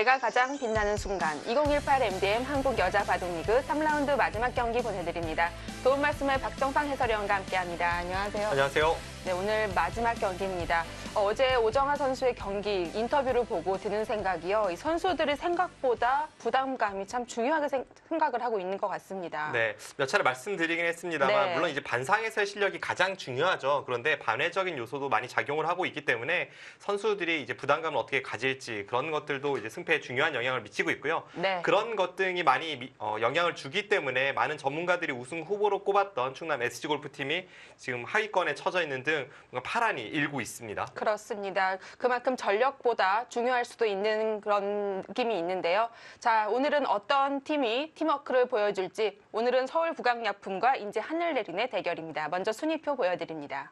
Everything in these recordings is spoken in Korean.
내가 가장 빛나는 순간 2018 MDM 한국 여자 바둑리그 3라운드 마지막 경기 보내드립니다. 도움 말씀을 박정상 해설위원과 함께합니다. 안녕하세요. 안녕하세요. 네, 오늘 마지막 경기입니다. 어제 오정아 선수의 경기 인터뷰를 보고 드는 생각이요. 이 선수들이 생각보다 부담감이 참 중요하게 생각을 하고 있는 것 같습니다. 네, 몇 차례 말씀드리긴 했습니다만 네. 물론 이제 반상에서의 실력이 가장 중요하죠. 그런데 반외적인 요소도 많이 작용을 하고 있기 때문에 선수들이 이제 부담감을 어떻게 가질지 그런 것들도 이제 승패에 중요한 영향을 미치고 있고요. 네. 그런 것 등이 많이 영향을 주기 때문에 많은 전문가들이 우승 후보로 꼽았던 충남 SG골프팀이 지금 하위권에 처져 있는 등 뭔가 파란이 일고 있습니다. 그렇습니다. 그만큼 전력보다 중요할 수도 있는 그런 느낌이 있는데요. 자, 오늘은 어떤 팀이 팀워크를 보여줄지 오늘은 서울 북악약품과 인제 하늘내린의 대결입니다. 먼저 순위표 보여드립니다.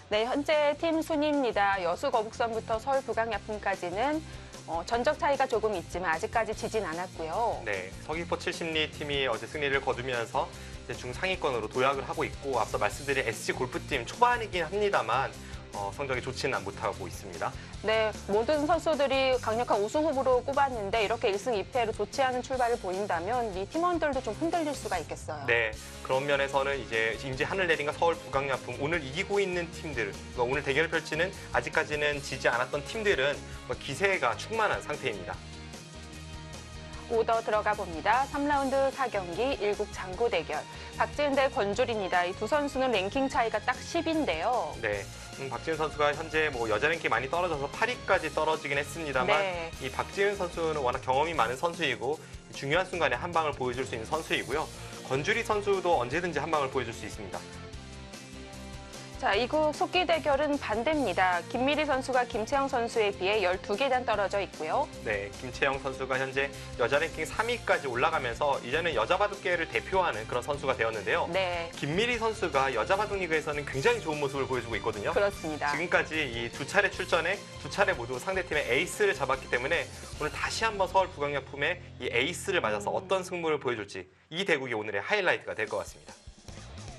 네, 현재 팀 순위입니다. 여수 거북선부터 서울 북악약품까지는 전적 차이가 조금 있지만 아직까지 지진 않았고요. 네, 서귀포 70리 팀이 어제 승리를 거두면서 이제 중상위권으로 도약을 하고 있고 앞서 말씀드린 SG 골프팀 초반이긴 합니다만 성적이 좋지는 못하고 있습니다. 네, 모든 선수들이 강력한 우승 후보로 꼽았는데 이렇게 1승 2패로 좋지 않은 출발을 보인다면 이 팀원들도 좀 흔들릴 수가 있겠어요. 네, 그런 면에서는 이제 인제 하늘내린과 서울 북악약품 오늘 이기고 있는 팀들, 그러니까 오늘 대결을 펼치는 아직까지는 지지 않았던 팀들은 기세가 충만한 상태입니다. 오더 들어가 봅니다. 3라운드 4경기 1국 장고 대결. 박지은 대 권주리입니다. 이 두 선수는 랭킹 차이가 딱 10인데요. 네, 박지은 선수가 현재 여자 랭킹이 많이 떨어져서 8위까지 떨어지긴 했습니다만 네. 이 박지은 선수는 워낙 경험이 많은 선수이고 중요한 순간에 한 방을 보여줄 수 있는 선수이고요. 권주리 선수도 언제든지 한 방을 보여줄 수 있습니다. 자, 이국 속기 대결은 반대입니다. 김미리 선수가 김채영 선수에 비해 12계단 떨어져 있고요. 네, 김채영 선수가 현재 여자 랭킹 3위까지 올라가면서 이제는 여자 바둑계를 대표하는 그런 선수가 되었는데요. 네, 김미리 선수가 여자 바둑리그에서는 굉장히 좋은 모습을 보여주고 있거든요. 그렇습니다. 지금까지 이 두 차례 출전에 두 차례 모두 상대팀의 에이스를 잡았기 때문에 오늘 다시 한번 서울 북악약품의 이 에이스를 맞아서 어떤 승부를 보여줄지 이 대국이 오늘의 하이라이트가 될 것 같습니다.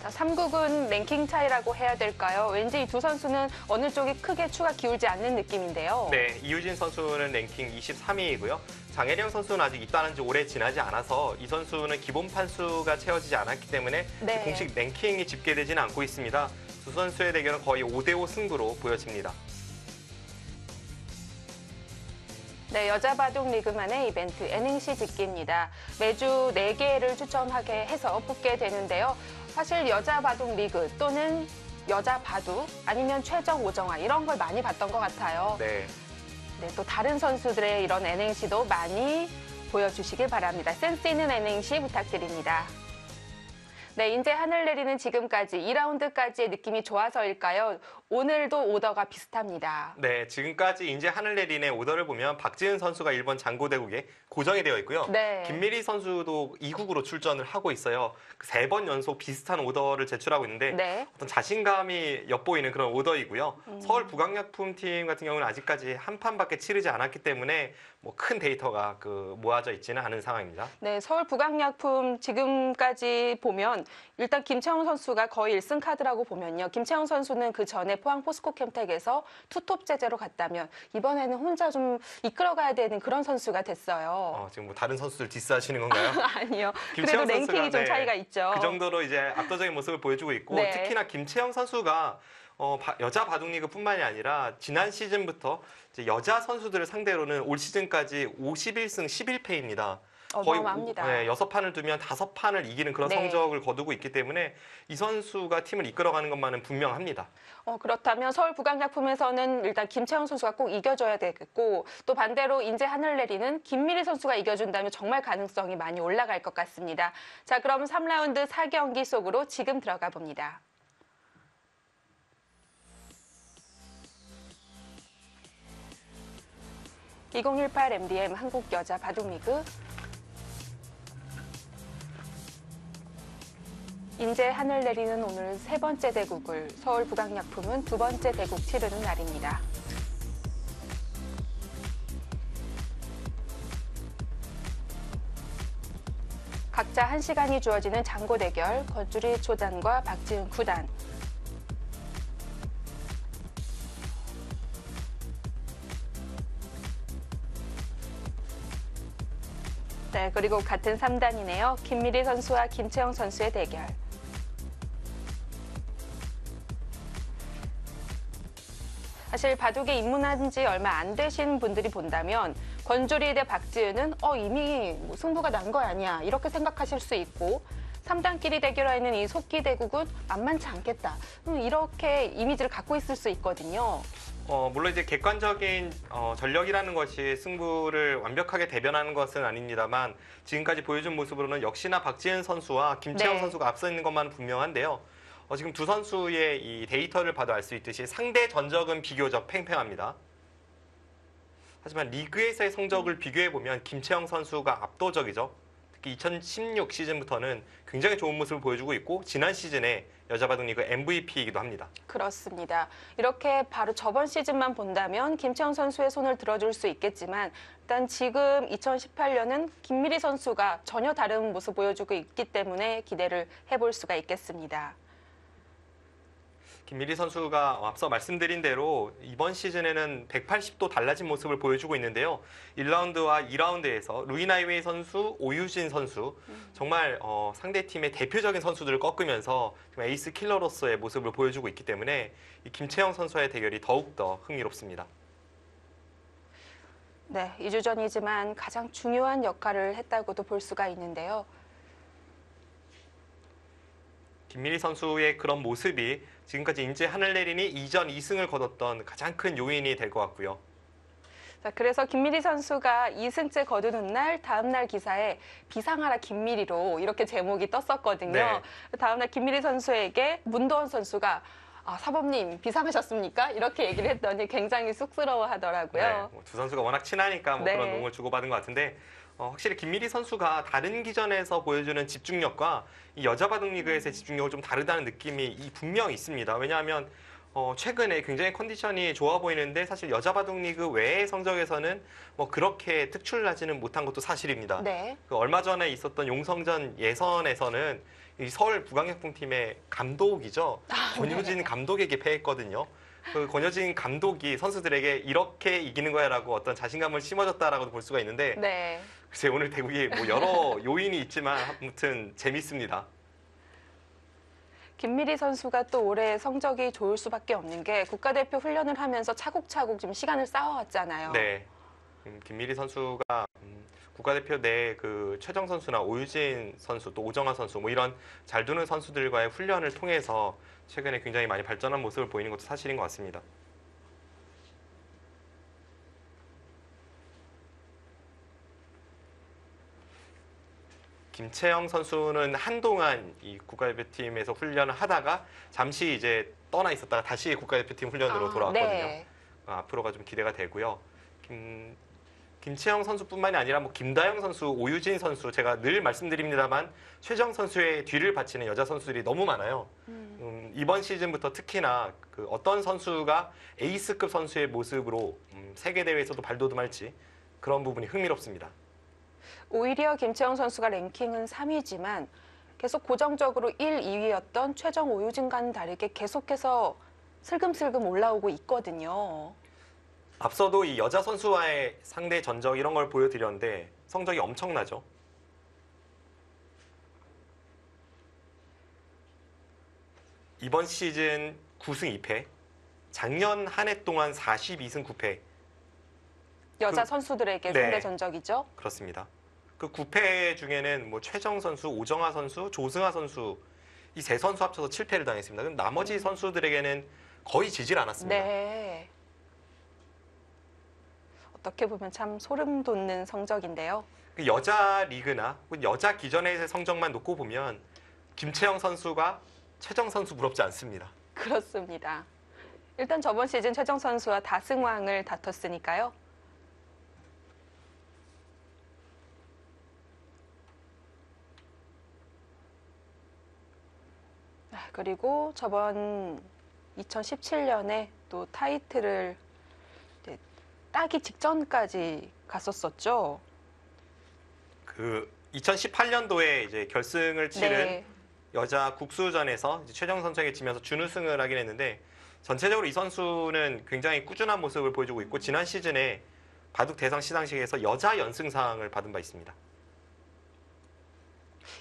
자, 3국은 랭킹 차이라고 해야 될까요? 왠지 이 두 선수는 어느 쪽이 크게 추가 기울지 않는 느낌인데요. 네, 이유진 선수는 랭킹 23위이고요. 장혜령 선수는 아직 입단한 지 오래 지나지 않아서 이 선수는 기본 판수가 채워지지 않았기 때문에 네. 공식 랭킹이 집계되지는 않고 있습니다. 두 선수의 대결은 거의 5대5 승부로 보여집니다. 네, 여자 바둑 리그만의 이벤트 N행시 짓기입니다. 매주 4개를 추첨하게 해서 뽑게 되는데요. 사실 여자 바둑 리그 또는 여자 바둑 아니면 최정 오정아 이런 걸 많이 봤던 것 같아요. 네. 네, 또 다른 선수들의 이런 N행시도 많이 보여주시길 바랍니다. 센스 있는 N행시 부탁드립니다. 네, 인제 하늘내리는 지금까지 2라운드까지의 느낌이 좋아서일까요? 오늘도 오더가 비슷합니다. 네, 지금까지 인제 하늘내린의 오더를 보면 박지은 선수가 1번 장고대국에 고정이 되어 있고요. 네. 김미리 선수도 2국으로 출전을 하고 있어요. 3번 연속 비슷한 오더를 제출하고 있는데 네. 어떤 자신감이 엿보이는 그런 오더이고요. 서울 북악약품 팀 같은 경우는 아직까지 한 판밖에 치르지 않았기 때문에 큰 데이터가 모아져 있지는 않은 상황입니다. 네, 서울 북악약품 지금까지 보면 일단 김채영 선수가 거의 1승 카드라고 보면요. 김채영 선수는 그 전에 포항 포스코 캠텍에서 투톱 제재로 갔다면 이번에는 혼자 좀 이끌어가야 되는 그런 선수가 됐어요. 지금 다른 선수들 디스하시는 건가요? 아니요. 그래도 김채영 랭킹이 선수가, 좀 네, 차이가 있죠. 그 정도로 이제 압도적인 모습을 보여주고 있고 네. 특히나 김채영 선수가 여자 바둑리그뿐만이 아니라 지난 시즌부터 이제 여자 선수들을 상대로는 올 시즌까지 51승 11패입니다. 거의 어마어마합니다. 6판을 두면 5판을 이기는 그런 네. 성적을 거두고 있기 때문에 이 선수가 팀을 이끌어가는 것만은 분명합니다. 그렇다면 서울 북악약품에서는 일단 김채영 선수가 꼭 이겨줘야 되겠고 또 반대로 인제 하늘내리는 김미리 선수가 이겨준다면 정말 가능성이 많이 올라갈 것 같습니다. 자, 그럼 3라운드 4경기 속으로 지금 들어가 봅니다. (2018) MDM 한국 여자 바둑리그 인제 하늘내리는 오늘 3번째 대국을 서울 북악약품은 2번째 대국 치르는 날입니다. 각자 1시간이 주어지는 장고 대결, 권주리 초단과 박지은 9단. 네, 그리고 같은 3단이네요. 김미리 선수와 김채영 선수의 대결. 사실 바둑에 입문한 지 얼마 안 되신 분들이 본다면 권조리 대 박지은은 이미 뭐 승부가 난 거 아니야 이렇게 생각하실 수 있고 3단끼리 대결하는 이 속기 대국은 만만치 않겠다 이렇게 이미지를 갖고 있을 수 있거든요. 물론 이제 객관적인 전력이라는 것이 승부를 완벽하게 대변하는 것은 아닙니다만 지금까지 보여준 모습으로는 역시나 박지은 선수와 김채영 네. 선수가 앞서 있는 것만 분명한데요. 지금 두 선수의 이 데이터를 봐도 알 수 있듯이 상대 전적은 비교적 팽팽합니다. 하지만 리그에서의 성적을 비교해보면 김채영 선수가 압도적이죠. 특히 2016 시즌부터는 굉장히 좋은 모습을 보여주고 있고 지난 시즌에 여자바둑리그 MVP이기도 합니다. 그렇습니다. 이렇게 바로 저번 시즌만 본다면 김채영 선수의 손을 들어줄 수 있겠지만 일단 지금 2018년은 김미리 선수가 전혀 다른 모습 보여주고 있기 때문에 기대를 해볼 수가 있겠습니다. 김미리 선수가 앞서 말씀드린 대로 이번 시즌에는 180도 달라진 모습을 보여주고 있는데요. 1라운드와 2라운드에서 루이나이웨이 선수, 오유진 선수 정말 상대팀의 대표적인 선수들을 꺾으면서 에이스 킬러로서의 모습을 보여주고 있기 때문에 이 김채영 선수와의 대결이 더욱더 흥미롭습니다. 네, 2주 전이지만 가장 중요한 역할을 했다고도 볼 수가 있는데요. 김미리 선수의 그런 모습이 지금까지 인제 하늘내리니 이전 2승을 거뒀던 가장 큰 요인이 될 것 같고요. 자, 그래서 김미리 선수가 2승째 거두는 날 다음 날 기사에 비상하라 김미리로 이렇게 제목이 떴었거든요. 네. 다음 날 김미리 선수에게 문도원 선수가 사범님 비상하셨습니까? 이렇게 얘기를 했더니 굉장히 쑥스러워하더라고요. 네, 두 선수가 워낙 친하니까 네. 그런 농을 주고받은 것 같은데 확실히 김미리 선수가 다른 기전에서 보여주는 집중력과 이 여자바둑리그에서의 집중력을 좀 다르다는 느낌이 분명히 있습니다. 왜냐하면 최근에 굉장히 컨디션이 좋아 보이는데 사실 여자바둑리그 외의 성적에서는 뭐 그렇게 특출나지는 못한 것도 사실입니다. 네. 얼마 전에 있었던 용성전 예선에서는 이 서울 부강력풍팀의 감독이죠. 권효진 네. 감독에게 패했거든요. 그 권효진 감독이 선수들에게 이렇게 이기는 거야라고 어떤 자신감을 심어줬다라고도 볼 수가 있는데 네. 글쎄 오늘 대국이 뭐 여러 요인이 있지만 아무튼 재밌습니다. 김미리 선수가 또 올해 성적이 좋을 수밖에 없는 게 국가대표 훈련을 하면서 차곡차곡 좀 시간을 쌓아왔잖아요. 네, 김미리 선수가 국가대표 내 그 최정 선수나 오유진 선수 또 오정아 선수 뭐 이런 잘 두는 선수들과의 훈련을 통해서 최근에 굉장히 많이 발전한 모습을 보이는 것도 사실인 것 같습니다. 김채영 선수는 한동안 이 국가대표팀에서 훈련을 하다가 잠시 이제 떠나 있었다가 다시 국가대표팀 훈련으로 돌아왔거든요. 네. 앞으로가 좀 기대가 되고요. 김채영 선수뿐만이 아니라 뭐 김다영 선수, 오유진 선수 제가 늘 말씀드립니다만 최정 선수의 뒤를 바치는 여자 선수들이 너무 많아요. 이번 시즌부터 특히나 그 어떤 선수가 에이스급 선수의 모습으로 세계 대회에서도 발돋움할지 그런 부분이 흥미롭습니다. 오히려 김채영 선수가 랭킹은 3위지만 계속 고정적으로 1, 2위였던 최정 오유진과는 다르게 계속해서 슬금슬금 올라오고 있거든요. 앞서도 이 여자 선수와의 상대 전적 이런 걸 보여드렸는데 성적이 엄청나죠. 이번 시즌 9승 2패, 작년 한 해 동안 42승 9패. 여자 선수들에게 네. 상대 전적이죠. 그렇습니다. 그 9패 중에는 뭐 최정 선수, 오정아 선수, 조승아 선수 이 세 선수 합쳐서 7패를 당했습니다. 그럼 나머지 선수들에게는 거의 지질 않았습니다. 네. 어떻게 보면 참 소름 돋는 성적인데요. 그 여자 리그나 여자 기전의 성적만 놓고 보면 김채영 선수가 최정 선수 부럽지 않습니다. 그렇습니다. 일단 저번 시즌 최정 선수와 다승왕을 다퉜으니까요. 그리고 저번 2017년에 또 타이틀을 이제 따기 직전까지 갔었었죠. 그 2018년도에 이제 결승을 치른 네. 여자 국수전에서 이제 최정 선수에게 지면서 준우승을 하긴 했는데 전체적으로 이 선수는 굉장히 꾸준한 모습을 보여주고 있고 지난 시즌에 바둑 대상 시상식에서 여자 연승상을 받은 바 있습니다.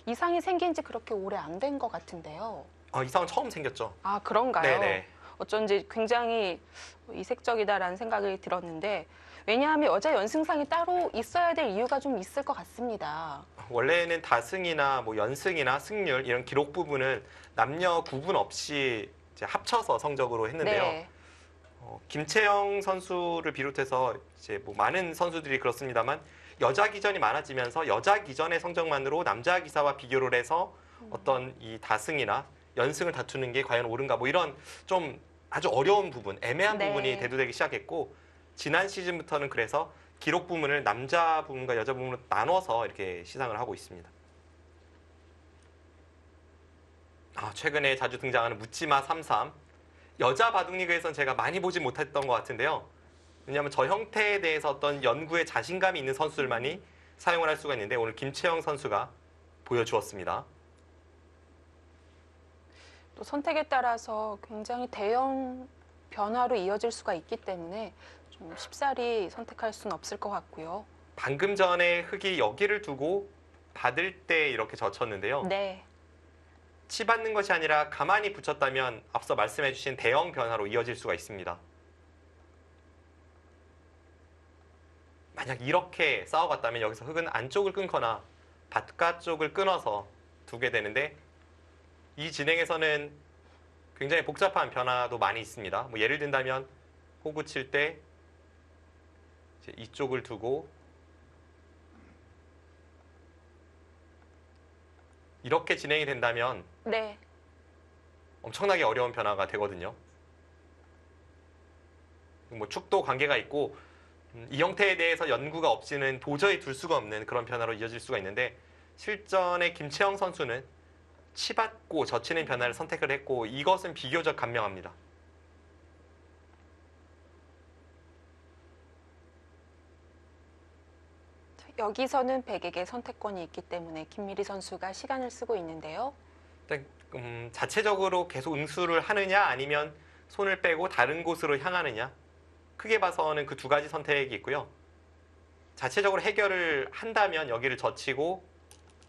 이상이 생긴 지 그렇게 오래 안 된 것 같은데요. 이상은 처음 생겼죠. 아, 그런가요? 네네. 어쩐지 굉장히 이색적이다라는 생각이 들었는데, 왜냐하면 여자 연승상이 따로 있어야 될 이유가 좀 있을 것 같습니다. 원래는 다승이나 뭐 연승이나 승률 이런 기록 부분은 남녀 구분 없이 이제 합쳐서 성적으로 했는데요. 네. 김채영 선수를 비롯해서 이제 뭐 많은 선수들이 그렇습니다만 여자 기전이 많아지면서 여자 기전의 성적만으로 남자 기사와 비교를 해서 어떤 이 다승이나 연승을 다투는 게 과연 옳은가 뭐 이런 좀 아주 어려운 부분, 애매한 네. 부분이 대두되기 시작했고 지난 시즌부터는 그래서 기록 부문을 남자 부문과 여자 부문으로 나눠서 이렇게 시상을 하고 있습니다. 최근에 자주 등장하는 묻지마 33. 여자 바둑리그에선 제가 많이 보지 못했던 것 같은데요. 왜냐하면 저 형태에 대해서 어떤 연구에 자신감이 있는 선수들만이 사용을 할 수가 있는데 오늘 김채영 선수가 보여주었습니다. 또 선택에 따라서 굉장히 대형 변화로 이어질 수가 있기 때문에 좀 쉽사리 선택할 수는 없을 것 같고요. 방금 전에 흙이 여기를 두고 받을 때 이렇게 젖혔는데요. 네. 치 받는 것이 아니라 가만히 붙였다면 앞서 말씀해 주신 대형 변화로 이어질 수가 있습니다. 만약 이렇게 싸워갔다면 여기서 흙은 안쪽을 끊거나 바깥쪽을 끊어서 두게 되는데 이 진행에서는 굉장히 복잡한 변화도 많이 있습니다. 뭐 예를 든다면 호구 칠 때 이쪽을 두고 이렇게 진행이 된다면 네. 엄청나게 어려운 변화가 되거든요. 뭐 축도 관계가 있고 이 형태에 대해서 연구가 없이는 도저히 둘 수가 없는 그런 변화로 이어질 수가 있는데 실전의 김채영 선수는 치받고 젖히는 변화를 선택을 했고 이것은 비교적 간명합니다. 여기서는 백에게 선택권이 있기 때문에 김미리 선수가 시간을 쓰고 있는데요. 일단 자체적으로 계속 응수를 하느냐 아니면 손을 빼고 다른 곳으로 향하느냐 크게 봐서는 그 두 가지 선택이 있고요. 자체적으로 해결을 한다면 여기를 젖히고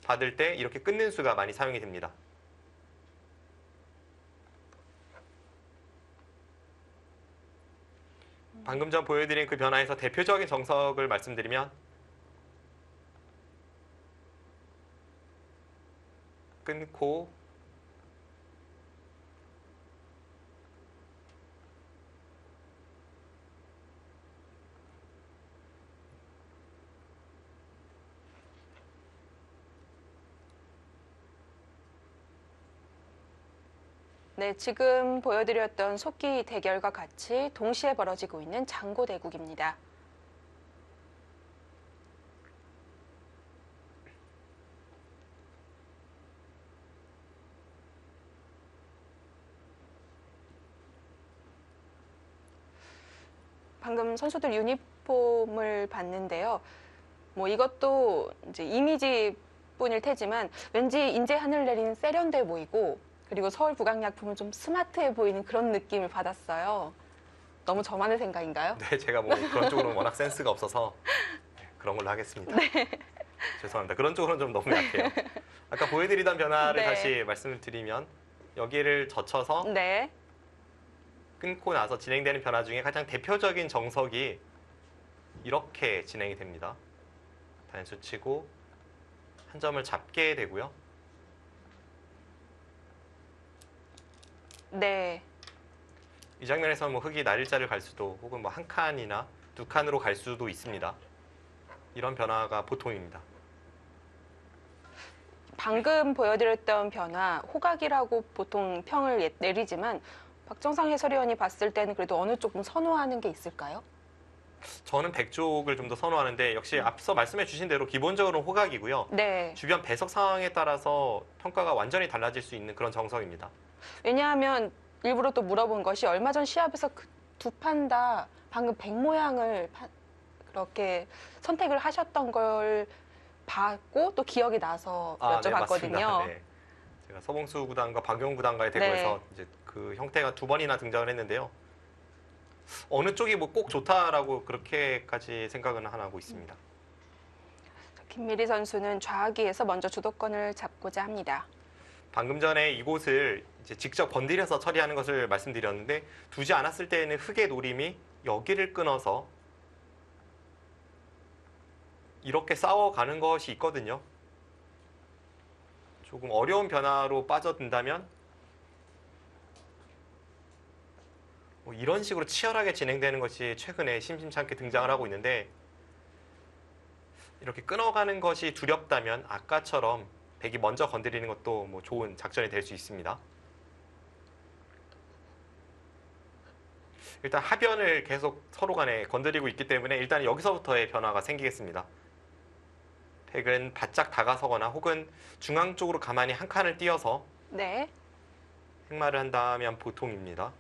받을 때 이렇게 끊는 수가 많이 사용이 됩니다. 방금 전 보여드린 그 변화에서 대표적인 정석을 말씀드리면 끊고 네, 지금 보여드렸던 속기 대결과 같이 동시에 벌어지고 있는 장고대국입니다. 방금 선수들 유니폼을 봤는데요. 뭐 이것도 이제 이미지뿐일 테지만 왠지 인제 하늘 내리는 세련돼 보이고 그리고 서울 북악약품은 좀 스마트해 보이는 그런 느낌을 받았어요. 너무 저만의 생각인가요? 네, 제가 뭐 그런 쪽으로는 워낙 센스가 없어서 그런 걸로 하겠습니다. 죄송합니다. 그런 쪽으로는 좀 너무 약해요. 아까 보여드리던 변화를 네. 다시 말씀을 드리면 여기를 젖혀서 네. 끊고 나서 진행되는 변화 중에 가장 대표적인 정석이 이렇게 진행이 됩니다. 단수 치고 한 점을 잡게 되고요. 네. 이 장면에서는 뭐 흙이 날일자를 갈 수도 혹은 뭐 한 칸이나 두 칸으로 갈 수도 있습니다. 이런 변화가 보통입니다. 방금 보여드렸던 변화, 호각이라고 보통 평을 내리지만 박정상 해설위원이 봤을 때는 그래도 어느 조금 선호하는 게 있을까요? 저는 백쪽을 좀 더 선호하는데 역시 앞서 말씀해 주신 대로 기본적으로 호각이고요. 네. 주변 배석 상황에 따라서 평가가 완전히 달라질 수 있는 그런 정석입니다. 왜냐하면 일부러 또 물어본 것이 얼마 전 시합에서 그 두 판 다 방금 백 모양을 그렇게 선택을 하셨던 걸 봤고 또 기억이 나서 네, 여쭤봤거든요. 맞습니다. 네. 제가 서봉수 구단과 박용 구단과의 대결에서 네. 이제 그 형태가 두 번이나 등장을 했는데요. 어느 쪽이 뭐 꼭 좋다라고 그렇게까지 생각은 안 하고 있습니다. 김미리 선수는 좌하기에서 먼저 주도권을 잡고자 합니다. 방금 전에 이곳을 이제 직접 건드려서 처리하는 것을 말씀드렸는데 두지 않았을 때에는 흙의 노림이 여기를 끊어서 이렇게 싸워가는 것이 있거든요. 조금 어려운 변화로 빠져든다면 뭐 이런 식으로 치열하게 진행되는 것이 최근에 심심찮게 등장을 하고 있는데 이렇게 끊어가는 것이 두렵다면 아까처럼 백이 먼저 건드리는 것도 뭐 좋은 작전이 될 수 있습니다. 일단 하변을 계속 서로 간에 건드리고 있기 때문에 일단 여기서부터의 변화가 생기겠습니다. 백은 바짝 다가서거나 혹은 중앙 쪽으로 가만히 한 칸을 띄어서 네. 행마를 한다면 보통입니다.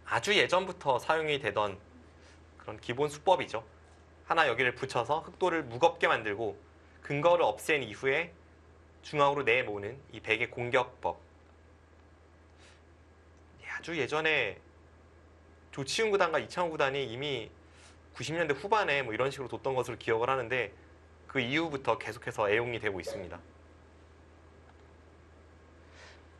아주 예전부터 사용이 되던 그런 기본 수법이죠. 하나 여기를 붙여서 흑도를 무겁게 만들고 근거를 없앤 이후에 중앙으로 내모는 이 백의 공격법. 아주 예전에 조치훈 구단과 이창호 구단이 이미 90년대 후반에 뭐 이런 식으로 뒀던 것으로 기억을 하는데 그 이후부터 계속해서 애용이 되고 있습니다.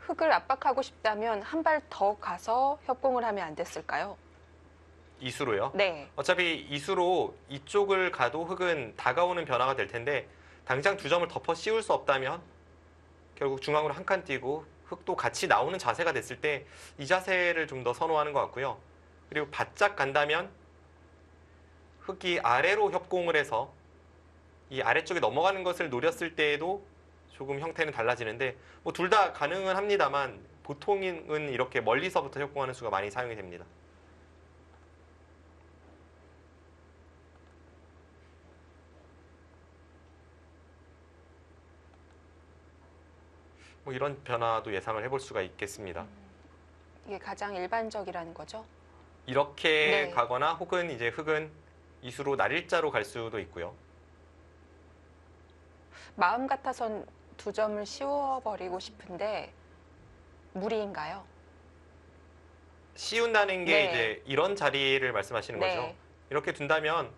흙을 압박하고 싶다면 한 발 더 가서 협공을 하면 안 됐을까요? 이수로요? 네. 어차피 이수로 이쪽을 가도 흙은 다가오는 변화가 될 텐데 당장 두 점을 덮어 씌울 수 없다면 결국 중앙으로 한 칸 띄고 흙도 같이 나오는 자세가 됐을 때 이 자세를 좀 더 선호하는 것 같고요. 그리고 바짝 간다면 흙이 아래로 협공을 해서 이 아래쪽에 넘어가는 것을 노렸을 때에도 조금 형태는 달라지는데 뭐 둘 다 가능은 합니다만 보통은 이렇게 멀리서부터 협공하는 수가 많이 사용이 됩니다. 뭐 이런 변화도 예상을 해볼 수가 있겠습니다. 이게 가장 일반적이라는 거죠? 이렇게 네. 가거나 혹은 이제 흙은 이수로 날일자로 갈 수도 있고요. 마음 같아선 두 점을 씌워버리고 싶은데 무리인가요? 씌운다는 게 네. 이제 이런 자리를 말씀하시는 네. 거죠. 이렇게 둔다면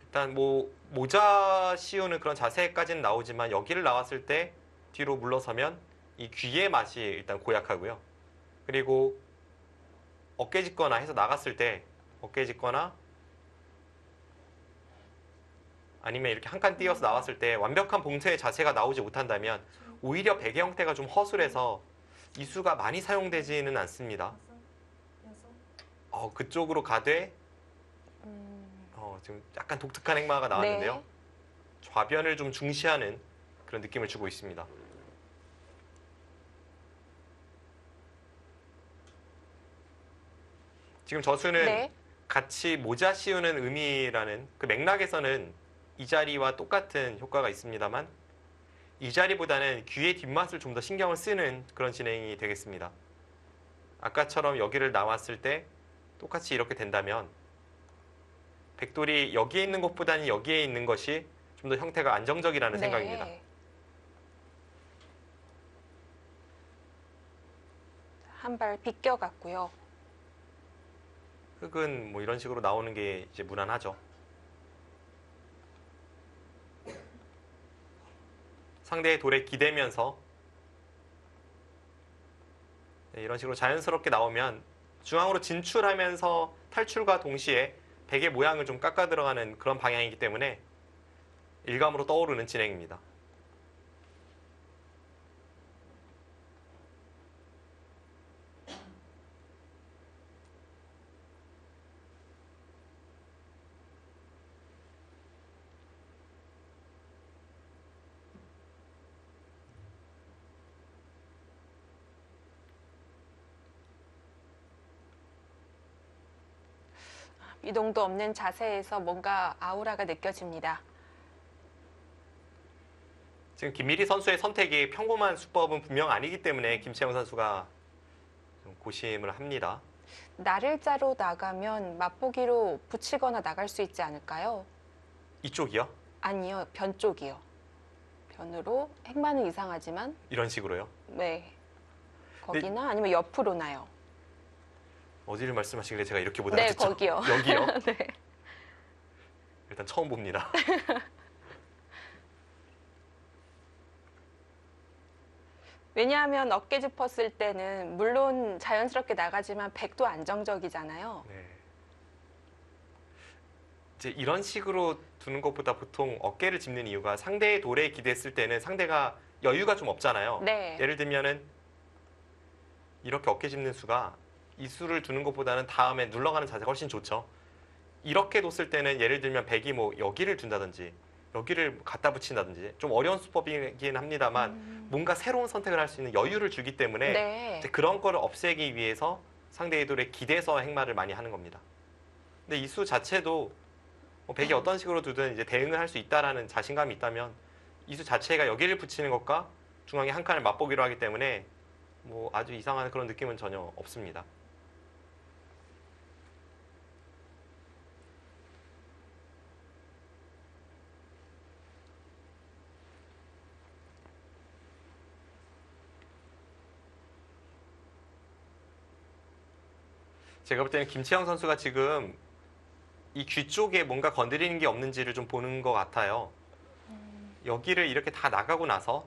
일단 뭐 모자 씌우는 그런 자세까지는 나오지만 여기를 나왔을 때 뒤로 물러서면 이 귀의 맛이 일단 고약하고요. 그리고 어깨 짚거나 해서 나갔을 때 어깨 짚거나 아니면 이렇게 한 칸 띄어서 나왔을 때 완벽한 봉쇄의 자세가 나오지 못한다면 오히려 백의 형태가 좀 허술해서 이수가 많이 사용되지는 않습니다. 그쪽으로 가되 지금 약간 독특한 행마가 나왔는데요. 네. 좌변을 좀 중시하는 그런 느낌을 주고 있습니다. 지금 저수는 네. 같이 모자 씌우는 의미라는 그 맥락에서는 이 자리와 똑같은 효과가 있습니다만 이 자리보다는 귀의 뒷맛을 좀 더 신경을 쓰는 그런 진행이 되겠습니다. 아까처럼 여기를 나왔을 때 똑같이 이렇게 된다면 백돌이 여기에 있는 것보다는 여기에 있는 것이 좀 더 형태가 안정적이라는 생각입니다. 한 발 비껴갔고요. 흙은 뭐 이런 식으로 나오는 게 이제 무난하죠. 상대의 돌에 기대면서 이런 식으로 자연스럽게 나오면 중앙으로 진출하면서 탈출과 동시에 백의 모양을 좀 깎아 들어가는 그런 방향이기 때문에 일감으로 떠오르는 진행입니다. 이동도 없는 자세에서 뭔가 아우라가 느껴집니다. 지금 김미리 선수의 선택이 평범한 수법은 분명 아니기 때문에 김채영 선수가 좀 고심을 합니다. 날일자로 나가면 맛보기로 붙이거나 나갈 수 있지 않을까요? 이쪽이요? 아니요, 변 쪽이요. 변으로 행마는 이상하지만 이런 식으로요? 네. 거기나 아니면 옆으로 나요. 어디를 말씀하시길래 제가 이렇게 못 네, 알아듣죠? 거기요. 여기요? 네. 일단 처음 봅니다. 왜냐하면 어깨 짚었을 때는 물론 자연스럽게 나가지만 백도 안정적이잖아요. 네. 이제 이런 식으로 두는 것보다 보통 어깨를 짚는 이유가 상대의 돌에 기댔을 때는 상대가 여유가 좀 없잖아요. 네. 예를 들면은 이렇게 어깨 짚는 수가 이 수를 두는 것보다는 다음에 눌러가는 자세가 훨씬 좋죠. 이렇게 뒀을 때는 예를 들면 백이 뭐 여기를 둔다든지 여기를 갖다 붙인다든지 좀 어려운 수법이긴 합니다만 뭔가 새로운 선택을 할 수 있는 여유를 주기 때문에 네. 이제 그런 거를 없애기 위해서 상대의 돌에 기대서 행마를 많이 하는 겁니다. 근데 이 수 자체도 뭐 백이 어떤 식으로 두든 이제 대응을 할 수 있다라는 자신감이 있다면 이 수 자체가 여기를 붙이는 것과 중앙에 한 칸을 맛보기로 하기 때문에 뭐 아주 이상한 그런 느낌은 전혀 없습니다. 제가 볼 때는 김채영 선수가 지금 이 귀 쪽에 뭔가 건드리는 게 없는지를 좀 보는 것 같아요. 여기를 이렇게 다 나가고 나서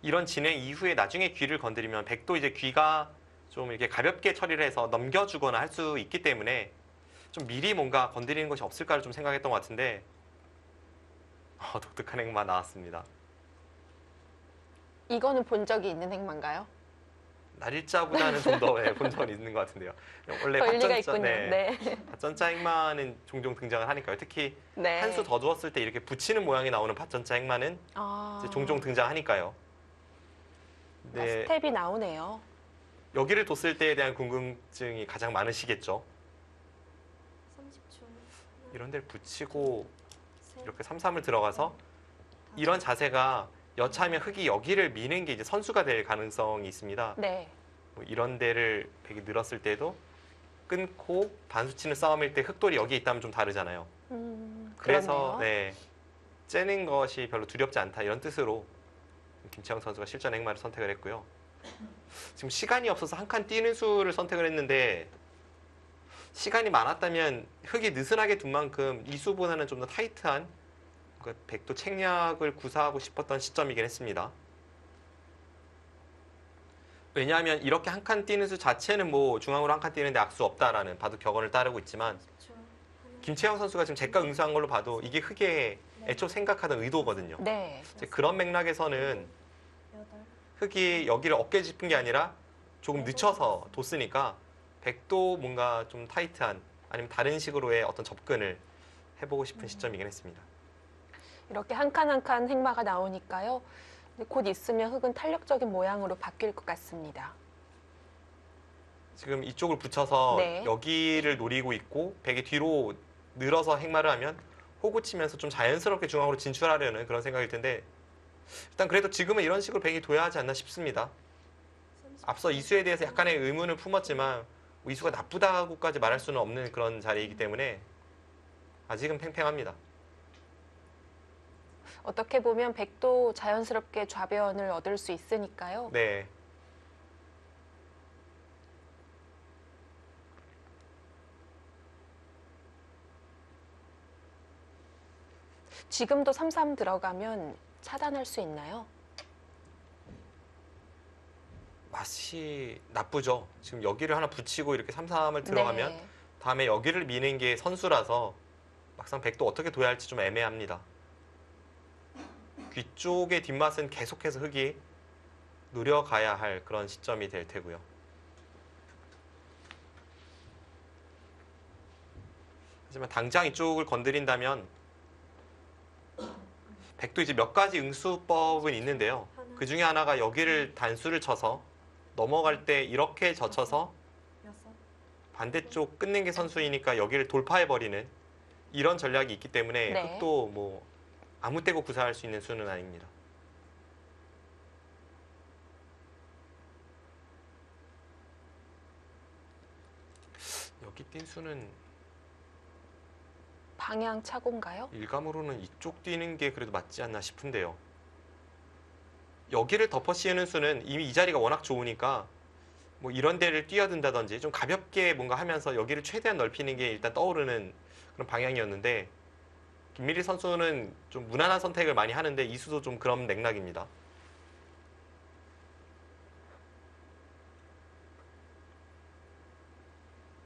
이런 진행 이후에 나중에 귀를 건드리면 백도 이제 귀가 좀 이렇게 가볍게 처리를 해서 넘겨주거나 할 수 있기 때문에 좀 미리 뭔가 건드리는 것이 없을까를 좀 생각했던 것 같은데 독특한 행마 나왔습니다. 이거는 본 적이 있는 행마인가요? 날일자보다는 좀 더 본 적은 있는 것 같은데요. 원래 더 일리가 밭전자, 있군요. 네. 밭전자 행마는 종종 등장을 하니까요. 특히 네. 한 수 더 두었을 때 이렇게 붙이는 모양이 나오는 밭전자 행마는 아, 이제 종종 등장하니까요. 아, 네, 스텝이 나오네요. 여기를 뒀을 때에 대한 궁금증이 가장 많으시겠죠. 30초. 이런 데를 붙이고 이렇게 3-3을 들어가서 이런 자세가 여차하면 흙이 여기를 미는 게 이제 선수가 될 가능성이 있습니다. 네. 뭐 이런 데를 백이 늘었을 때도 끊고 반수치는 싸움일 때 흙돌이 여기에 있다면 좀 다르잖아요. 그래서 그렇네요. 네, 째는 것이 별로 두렵지 않다 이런 뜻으로 김채영 선수가 실전 행마를 선택을 했고요. 지금 시간이 없어서 한 칸 뛰는 수를 선택을 했는데 시간이 많았다면 흙이 느슨하게 둔 만큼 이 수보다는 좀 더 타이트한 그러니까 백도 책략을 구사하고 싶었던 시점이긴 했습니다. 왜냐하면 이렇게 한 칸 뛰는 수 자체는 뭐 중앙으로 한 칸 뛰는데 악수 없다라는 바둑 격언을 따르고 있지만 10초. 김채영 선수가 지금 제가 응수한 걸로 봐도 이게 흙의 애초 생각하던 의도거든요. 네. 이제 그런 맥락에서는 8. 흙이 여기를 어깨 짚은 게 아니라 조금 늦춰서 뒀으니까 백도 뭔가 좀 타이트한 아니면 다른 식으로의 어떤 접근을 해보고 싶은 시점이긴 했습니다. 이렇게 한 칸 한 칸 행마가 나오니까요. 곧 있으면 흙은 탄력적인 모양으로 바뀔 것 같습니다. 지금 이쪽을 붙여서 네. 여기를 노리고 있고 백이 뒤로 늘어서 행마를 하면 호구 치면서 좀 자연스럽게 중앙으로 진출하려는 그런 생각일 텐데 일단 그래도 지금은 이런 식으로 백이 둬야 하지 않나 싶습니다. 앞서 이수에 대해서 약간의 의문을 품었지만 뭐 이수가 나쁘다고까지 말할 수는 없는 그런 자리이기 때문에 아직은 팽팽합니다. 어떻게 보면 백도 자연스럽게 좌변을 얻을 수 있으니까요. 네. 지금도 3-3 들어가면 차단할 수 있나요? 맛이 나쁘죠. 지금 여기를 하나 붙이고 이렇게 3-3을 들어가면 네. 다음에 여기를 미는 게 선수라서 막상 백도 어떻게 둬야 할지 좀 애매합니다. 귀 쪽의 뒷맛은 계속해서 흙이 누려가야 할 그런 시점이 될 테고요. 하지만 당장 이쪽을 건드린다면 백도 이제 몇 가지 응수법은 있는데요. 그 중에 하나가 여기를 단수를 쳐서 넘어갈 때 이렇게 젖혀서 6. 반대쪽 끝낸 게 선수이니까 여기를 돌파해버리는 이런 전략이 있기 때문에 네. 흙도 뭐 아무 때고 구사할 수 있는 수는 아닙니다. 여기 뛴 수는 방향 착오인가요? 일감으로는 이쪽 뛰는 게 그래도 맞지 않나 싶은데요. 여기를 덮어 씌우는 수는 이미 이 자리가 워낙 좋으니까 뭐 이런 데를 뛰어든다든지 좀 가볍게 뭔가 하면서 여기를 최대한 넓히는 게 일단 떠오르는 그런 방향이었는데 김미리 선수는 좀 무난한 선택을 많이 하는데 이수도 좀 그런 맥락입니다.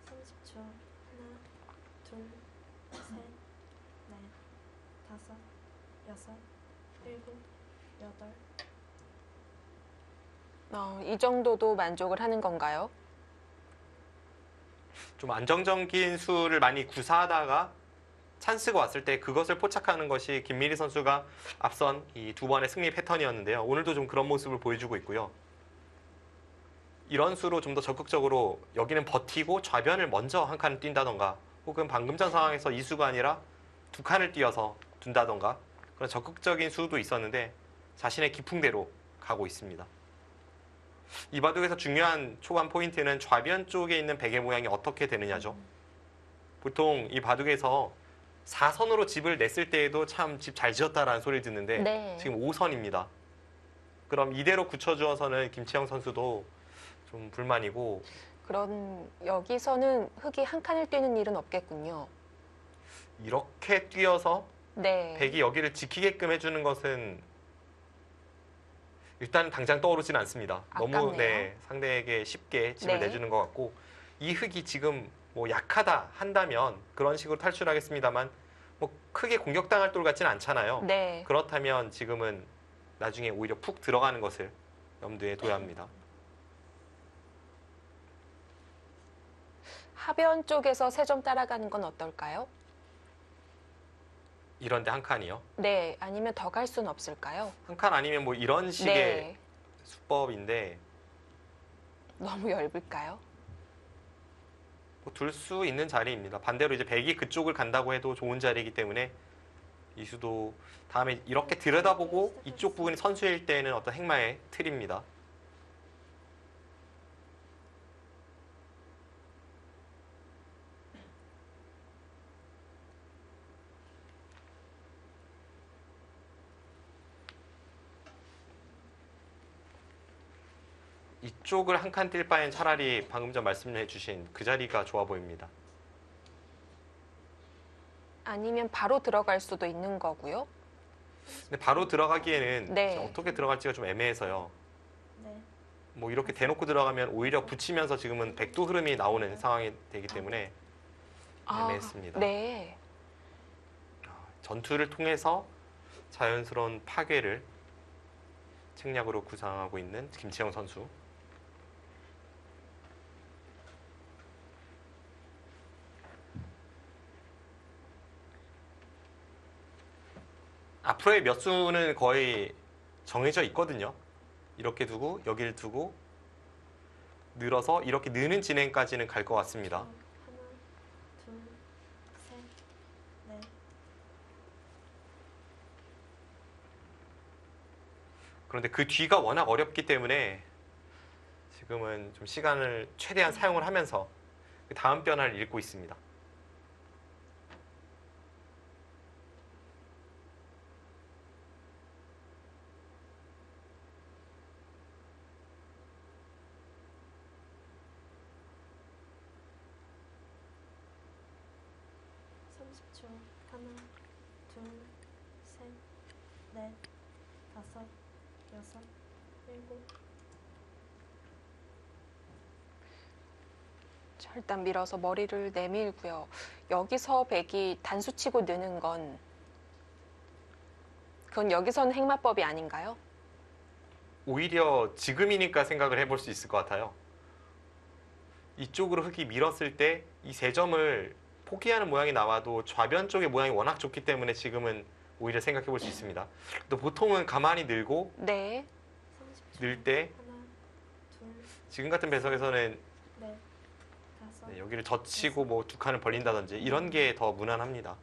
30초. 하나, 둘, 셋, 넷, 다섯, 여섯, 일곱, 여덟. 이 정도도 만족을 하는 건가요? 좀 안정적인 수를 많이 구사하다가 찬스가 왔을 때 그것을 포착하는 것이 김미리 선수가 앞선 이 두 번의 승리 패턴이었는데요. 오늘도 좀 그런 모습을 보여주고 있고요. 이런 수로 좀 더 적극적으로 여기는 버티고 좌변을 먼저 한 칸을 뛴다던가 혹은 방금 전 상황에서 이 수가 아니라 두 칸을 뛰어서 둔다던가 그런 적극적인 수도 있었는데 자신의 기풍대로 가고 있습니다. 이 바둑에서 중요한 초반 포인트는 좌변 쪽에 있는 베개 모양이 어떻게 되느냐죠. 보통 이 바둑에서 4선으로 집을 냈을 때에도 참 집 잘 지었다라는 소리를 듣는데 네. 지금 5선입니다. 그럼 이대로 굳혀주어서는 김치영 선수도 좀 불만이고 그럼 여기서는 흙이 한 칸을 뛰는 일은 없겠군요. 이렇게 뛰어서 네. 백이 여기를 지키게끔 해주는 것은 일단 당장 떠오르진 않습니다. 너무 아깝네요. 상대에게 쉽게 집을 네. 내주는 것 같고 이 흙이 지금 뭐 약하다 한다면 그런 식으로 탈출하겠습니다만 뭐 크게 공격당할 돌 같지는 않잖아요. 네. 그렇다면 지금은 나중에 오히려 푹 들어가는 것을 염두에 둬야 합니다. 하변 쪽에서 세 점 따라가는 건 어떨까요? 이런데 한 칸이요. 네. 아니면 더 갈 수는 없을까요? 한 칸 아니면 뭐 이런 식의 네. 수법인데 너무 얇을까요? 뭐 둘 수 있는 자리입니다. 반대로 이제 백이 그쪽을 간다고 해도 좋은 자리이기 때문에 이수도 다음에 이렇게 들여다보고 이쪽 부분이 선수일 때는 어떤 행마의 틀입니다. 이쪽을 한 칸 뛸 바엔 차라리 방금 전 말씀해 주신 그 자리가 좋아 보입니다. 아니면 바로 들어갈 수도 있는 거고요. 근데 바로 들어가기에는 네. 어떻게 들어갈지가 좀 애매해서요. 네. 뭐 이렇게 대놓고 들어가면 오히려 붙이면서 지금은 백도 흐름이 나오는 상황이 되기 때문에 애매했습니다. 네. 전투를 통해서 자연스러운 파괴를 책략으로 구상하고 있는 김채영 선수. 앞으로의 몇 수는 거의 정해져 있거든요. 이렇게 두고 여기를 두고 늘어서 이렇게 느는 진행까지는 갈 것 같습니다. 하나, 둘, 셋, 넷. 그런데 그 뒤가 워낙 어렵기 때문에 지금은 좀 시간을 최대한 사용을 하면서 그 다음 변화를 읽고 있습니다. 초. 하나, 둘, 셋, 넷, 다섯, 여섯, 일곱. 자, 일단 밀어서 머리를 내밀고요. 여기서 백이 단수치고 느는 건 그건 여기서는 행마법이 아닌가요? 오히려 지금이니까 생각을 해볼 수 있을 것 같아요. 이쪽으로 흙이 밀었을 때 이 세 점을 포기하는 모양이 나와도 좌변 쪽의 모양이 워낙 좋기 때문에 지금은 오히려 생각해 볼 수 있습니다. 또 보통은 가만히 늘고 네. 30초. 늘 때 하나, 둘, 지금 같은 배석에서는 넷, 다섯. 여기를 젖히고 뭐 두 칸을 벌린다든지 이런 게 더 무난합니다.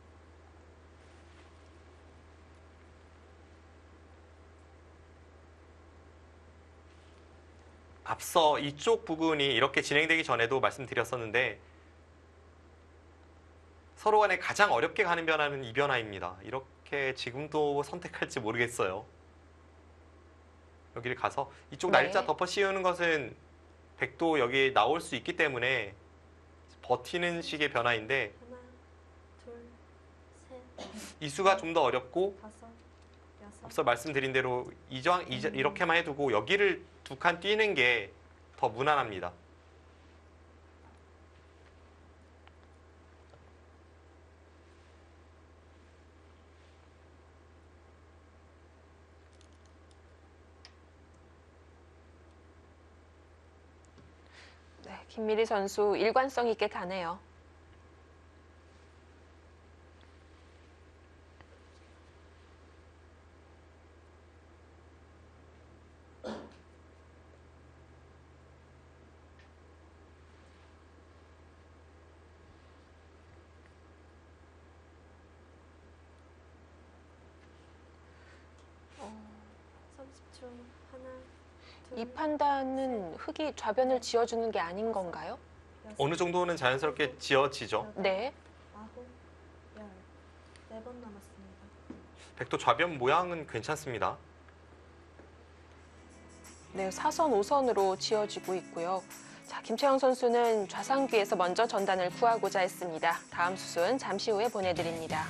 앞서 이쪽 부분이 이렇게 진행되기 전에도 말씀드렸었는데 서로 간에 가장 어렵게 가는 변화는 이 변화입니다. 이렇게 지금도 선택할지 모르겠어요. 여기를 가서 이쪽 네. 날짜 덮어 씌우는 것은 백도 여기 나올 수 있기 때문에 버티는 식의 변화인데 하나, 둘, 셋, 이 수가 좀 더 어렵고 다섯, 여섯, 앞서 말씀드린 대로 이렇게만 해두고 여기를 두 칸 뛰는 게 더 무난합니다. 네, 김미리 선수 일관성 있게 가네요. 어, 30초. 하나, 둘, 이 판단은 흙이 좌변을 지어주는 게 아닌 건가요? 여섯, 어느 정도는 자연스럽게 지어지죠. 여덟, 네. 아홉, 열. 4번 남았습니다. 백도 좌변 모양은 괜찮습니다. 네, 4선, 5선으로 지어지고 있고요. 자, 김채영 선수는 좌상귀에서 먼저 전단을 구하고자 했습니다. 다음 수순 잠시 후에 보내드립니다.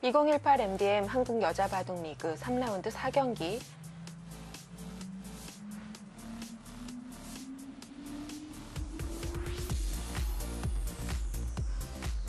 (2018) MDM 한국 여자 바둑 리그 3라운드 4경기.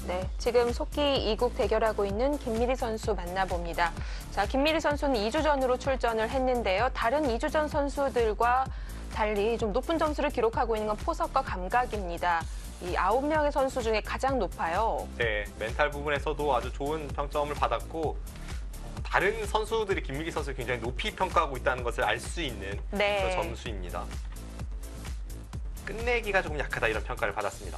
네, 지금 속기 2국 대결하고 있는 김미리 선수 만나봅니다. 자, 김미리 선수는 2주전으로 출전을 했는데요. 다른 2주전 선수들과 달리 좀 높은 점수를 기록하고 있는 건 포석과 감각입니다. 이 9명의 선수 중에 가장 높아요. 네, 멘탈 부분에서도 아주 좋은 평점을 받았고 다른 선수들이 김미리 선수를 굉장히 높이 평가하고 있다는 것을 알 수 있는 네. 그런 점수입니다. 끝내기가 조금 약하다 이런 평가를 받았습니다.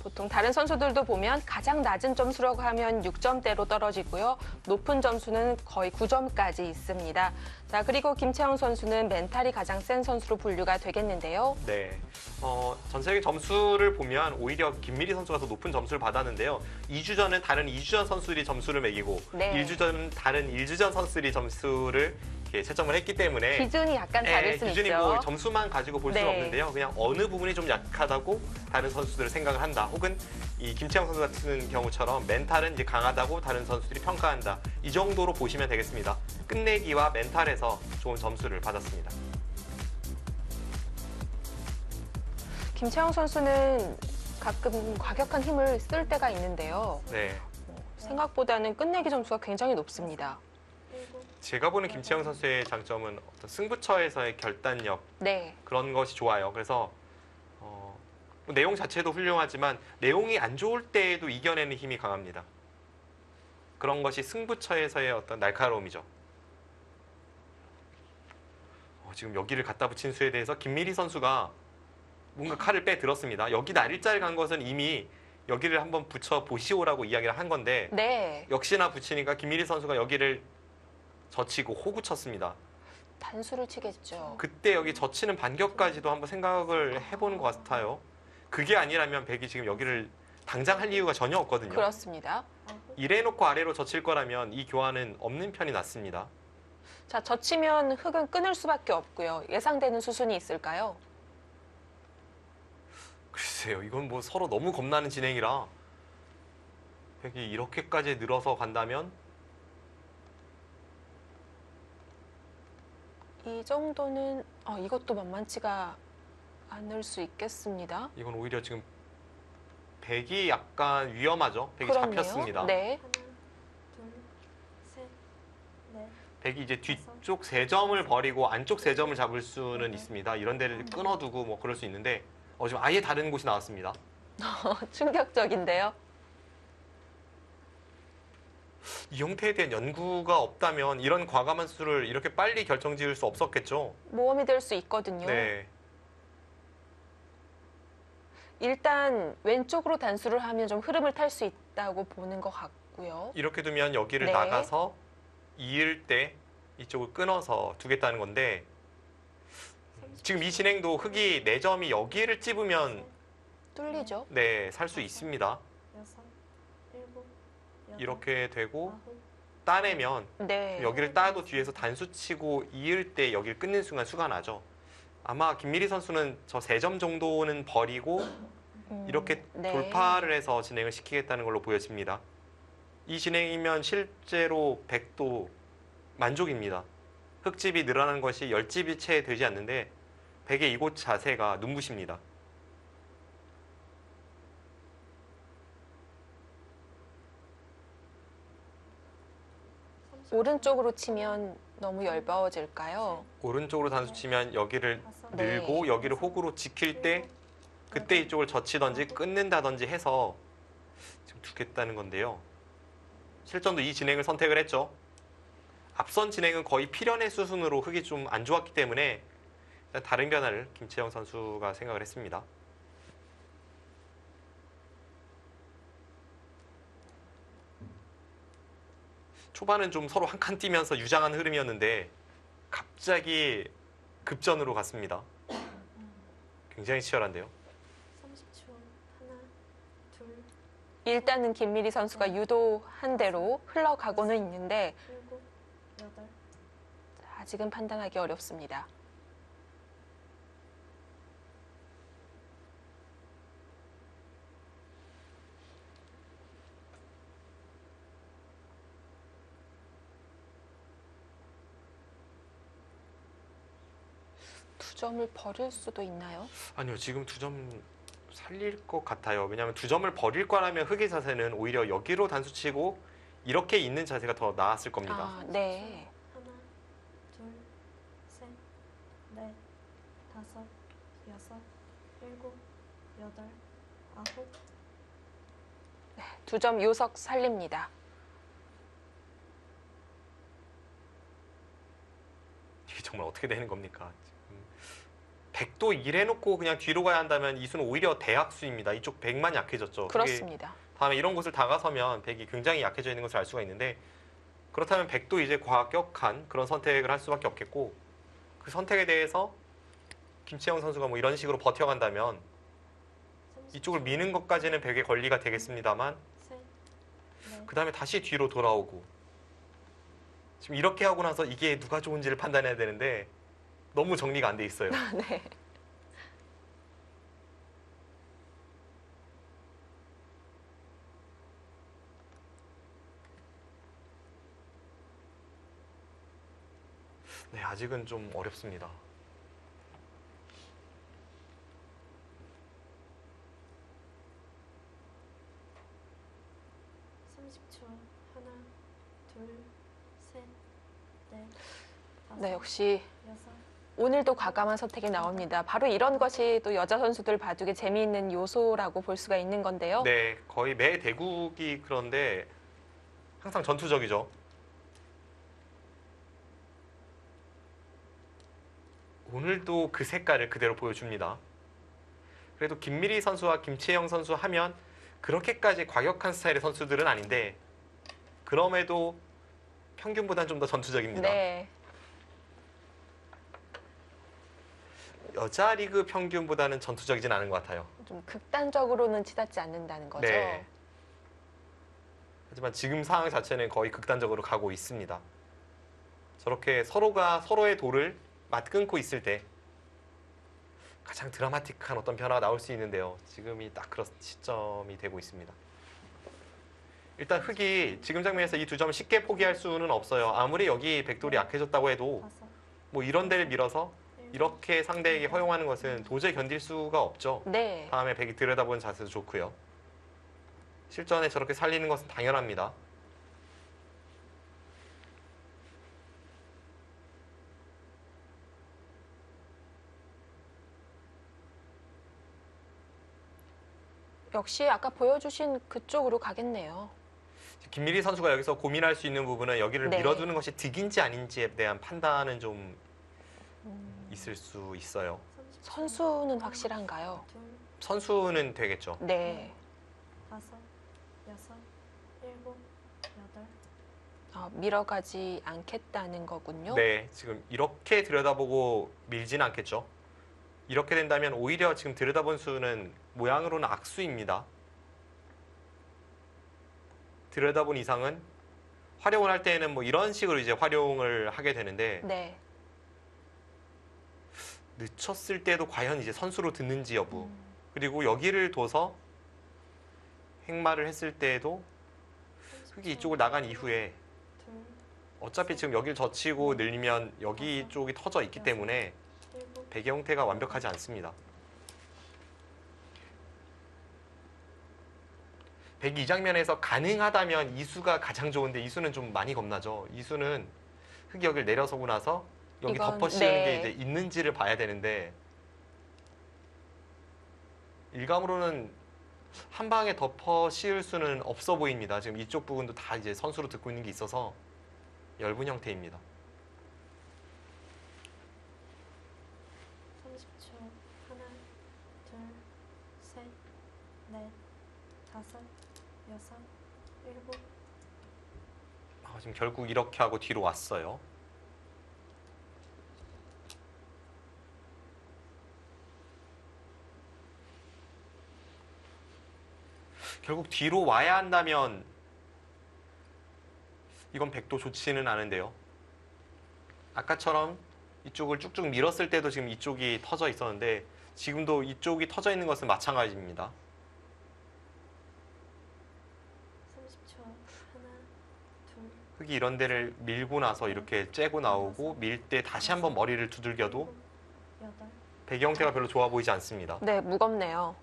보통 다른 선수들도 보면 가장 낮은 점수라고 하면 6점대로 떨어지고요. 높은 점수는 거의 9점까지 있습니다. 자, 그리고 김채영 선수는 멘탈이 가장 센 선수로 분류가 되겠는데요. 네, 전체적인 점수를 보면 오히려 김미리 선수가 더 높은 점수를 받았는데요. 2주전은 다른 2주전 선수들이 점수를 매기고 네. 1주전은 다른 1주전 선수들이 점수를 이렇게 채점을 했기 때문에 기준이 약간 다를 수 기준이 있죠. 뭐 점수만 가지고 볼 수는 네. 없는데요. 그냥 어느 부분이 좀 약하다고 다른 선수들을 생각을 한다. 혹은 이 김채영 선수 같은 경우처럼 멘탈은 이제 강하다고 다른 선수들이 평가한다. 이 정도로 보시면 되겠습니다. 끝내기와 멘탈에서 좋은 점수를 받았습니다. 김채영 선수는 가끔 과격한 힘을 쓸 때가 있는데요. 네, 생각보다는 끝내기 점수가 굉장히 높습니다. 7, 제가 보는 김채영 선수의 장점은 어떤 승부처에서의 결단력 네. 그런 것이 좋아요. 그래서 내용 자체도 훌륭하지만 내용이 안 좋을 때에도 이겨내는 힘이 강합니다. 그런 것이 승부처에서의 어떤 날카로움이죠. 지금 여기를 갖다 붙인 수에 대해서 김미리 선수가 뭔가 칼을 빼들었습니다. 여기 날일자를 간 것은 이미 여기를 한번 붙여 보시오라고 이야기를 한 건데 네. 역시나 붙이니까 김미리 선수가 여기를 젖히고 호구 쳤습니다. 단수를 치겠죠. 그때 여기 젖히는 반격까지도 한번 생각을 해보는 것 같아요. 그게 아니라면 백이 지금 여기를 당장 할 이유가 전혀 없거든요. 그렇습니다. 이래놓고 아래로 젖힐 거라면 이 교환은 없는 편이 낫습니다. 자, 젖히면 흙은 끊을 수밖에 없고요. 예상되는 수순이 있을까요? 글쎄요, 이건 뭐 서로 너무 겁나는 진행이라 백이 이렇게까지 늘어서 간다면 이 정도는 이것도 만만치가 않을 수 있겠습니다. 이건 오히려 지금 백이 약간 위험하죠. 백이 그렇네요. 잡혔습니다. 네. 하나, 둘, 셋, 넷, 백이 이제 뒤쪽 3점을 버리고 안쪽 3점을 잡을 수는 있습니다. 이런 데를 끊어두고 뭐 그럴 수 있는데 지금 아예 다른 곳이 나왔습니다. 충격적인데요. 이 형태에 대한 연구가 없다면 이런 과감한 수를 이렇게 빨리 결정지을 수 없었겠죠. 모험이 될 수 있거든요. 네. 일단 왼쪽으로 단수를 하면 좀 흐름을 탈 수 있다고 보는 것 같고요. 이렇게 두면 여기를 네. 나가서 이을 때 이쪽을 끊어서 두겠다는 건데 지금 이 진행도 흙이 4점이 여기를 찝으면 뚫리죠? 네, 살 수 있습니다. 여섯, 일곱, 여덟, 이렇게 되고 아홉, 따내면 네. 여기를 따도 뒤에서 단수 치고 이을 때 여기를 끊는 순간 수가 나죠. 아마 김미리 선수는 저 3점 정도는 버리고 이렇게 네. 돌파를 해서 진행을 시키겠다는 걸로 보여집니다. 이 진행이면 실제로 100도 만족입니다. 흙집이 늘어나는 것이 10집이 채 되지 않는데 100의 이곳 자세가 눈부십니다. 오른쪽으로 치면 너무 얇아질까요? 오른쪽으로 단수 치면 여기를 다섯, 늘고 네. 여기를 호구로 지킬 때 일곱, 그때 여덟, 이쪽을 젖히던지 아홉, 끊는다든지 해서 지금 두겠다는 건데요. 실전도 이 진행을 선택을 했죠. 앞선 진행은 거의 필연의 수순으로 흙이 좀 안 좋았기 때문에 일단 다른 변화를 김채영 선수가 생각을 했습니다. 초반은 좀 서로 한 칸 뛰면서 유장한 흐름이었는데 갑자기 급전으로 갔습니다. 굉장히 치열한데요. 30초. 하나, 둘, 일단은 김미리 선수가 유도한 대로 흘러가고는 있는데 일곱, 여덟, 아직은 판단하기 어렵습니다. 두 점을 버릴 수도 있나요? 아니요, 지금 2점 살릴 것 같아요. 왜냐하면 2점을 버릴 거라면 흙의 자세는 오히려 여기로 단수 치고 이렇게 있는 자세가 더 나았을 겁니다. 아, 네. 하나, 둘, 셋, 넷, 다섯, 여섯, 일곱, 여덟, 아홉, 두 점 요석 살립니다. 이게 정말 어떻게 되는 겁니까? 지금 100도 1 해놓고 그냥 뒤로 가야 한다면 이 수는 오히려 대학수입니다. 이쪽 100만 약해졌죠. 그게 그렇습니다. 다음에 이런 곳을 다가서면 100이 굉장히 약해져 있는 것을 알 수가 있는데 그렇다면 100도 이제 과격한 그런 선택을 할 수밖에 없겠고 그 선택에 대해서 김채영 선수가 뭐 이런 식으로 버텨간다면 30초. 이쪽을 미는 것까지는 100의 권리가 되겠습니다만 셋, 넷, 그 다음에 다시 뒤로 돌아오고 지금 이렇게 하고 나서 이게 누가 좋은지를 판단해야 되는데 너무 정리가 안 돼 있어요. 네. 네, 아직은 좀 어렵습니다. 삼십 초. 하나, 둘, 셋, 넷, 다섯, 네, 역시 여섯, 오늘도 과감한 선택이 나옵니다. 바로 이런 것이 또 여자 선수들 바둑의 재미있는 요소라고 볼 수가 있는 건데요. 네, 거의 매 대국이 그런데 항상 전투적이죠. 오늘도 그 색깔을 그대로 보여줍니다. 그래도 김미리 선수와 김채영 선수 하면 그렇게까지 과격한 스타일의 선수들은 아닌데 그럼에도 평균보다는 좀 더 전투적입니다. 네. 여자 리그 평균보다는 전투적이진 않은 것 같아요. 좀 극단적으로는 치닫지 않는다는 거죠. 네. 하지만 지금 상황 자체는 거의 극단적으로 가고 있습니다. 저렇게 서로가 서로의 돌을 맞끊고 있을 때 가장 드라마틱한 어떤 변화가 나올 수 있는데요. 지금이 딱 그런 시점이 되고 있습니다. 일단 흙이 지금 장면에서 이 2점을 쉽게 포기할 수는 없어요. 아무리 여기 백돌이 약해졌다고 해도 다섯, 뭐 이런 데를 밀어서 일곱, 이렇게 상대에게 허용하는 것은 도저히 견딜 수가 없죠. 네. 다음에 백이 들여다보는 자세도 좋고요. 실전에 저렇게 살리는 것은 당연합니다. 역시 아까 보여주신 그쪽으로 가겠네요. 김미리 선수가 여기서 고민할 수 있는 부분은 여기를 네. 밀어두는 것이 득인지 아닌지에 대한 판단은 좀 있을 수 있어요. 30초. 선수는 확실한가요? 둘, 선수는 되겠죠. 네. 다섯, 여섯, 일곱, 여덟, 밀어가지 않겠다는 거군요. 네, 지금 이렇게 들여다보고 밀지는 않겠죠. 이렇게 된다면 오히려 지금 들여다본 수는 모양으로는 악수입니다. 들여다본 이상은 활용을 할 때에는 뭐 이런 식으로 이제 활용을 하게 되는데 네. 늦췄을 때도 과연 이제 선수로 듣는지 여부, 그리고 여기를 둬서 행마를 했을 때에도 흙이 이쪽을 나간 이후에 둘, 어차피 지금 여기를 젖히고 늘리면 여기 쪽이 터져 있기 때문에 일곱, 베개 형태가 완벽하지 않습니다. 백이 이 장면에서 가능하다면 이수가 가장 좋은데 이수는 좀 많이 겁나죠. 이수는 흙이 여기를 내려서고 나서 여기 이건, 덮어 씌우는 네. 게 이제 있는지를 봐야 되는데 일감으로는 한 방에 덮어 씌울 수는 없어 보입니다. 지금 이쪽 부분도 다 이제 선수로 듣고 있는 게 있어서 엷은 형태입니다. 30초. 하나, 둘, 셋, 넷, 다섯, 여섯, 일곱. 지금 결국 이렇게 하고 뒤로 왔어요. 결국 뒤로 와야 한다면 이건 백도 좋지는 않은데요. 아까처럼 이쪽을 쭉쭉 밀었을 때도 지금 이쪽이 터져 있었는데 지금도 이쪽이 터져 있는 것은 마찬가지입니다. 30초. 하나, 둘, 흙이 이런 데를 밀고 나서 이렇게 째고 나오고 밀 때 다시 한번 머리를 두들겨도 일곱, 여덟. 백이 형태가 별로 좋아 보이지 않습니다. 네, 무겁네요.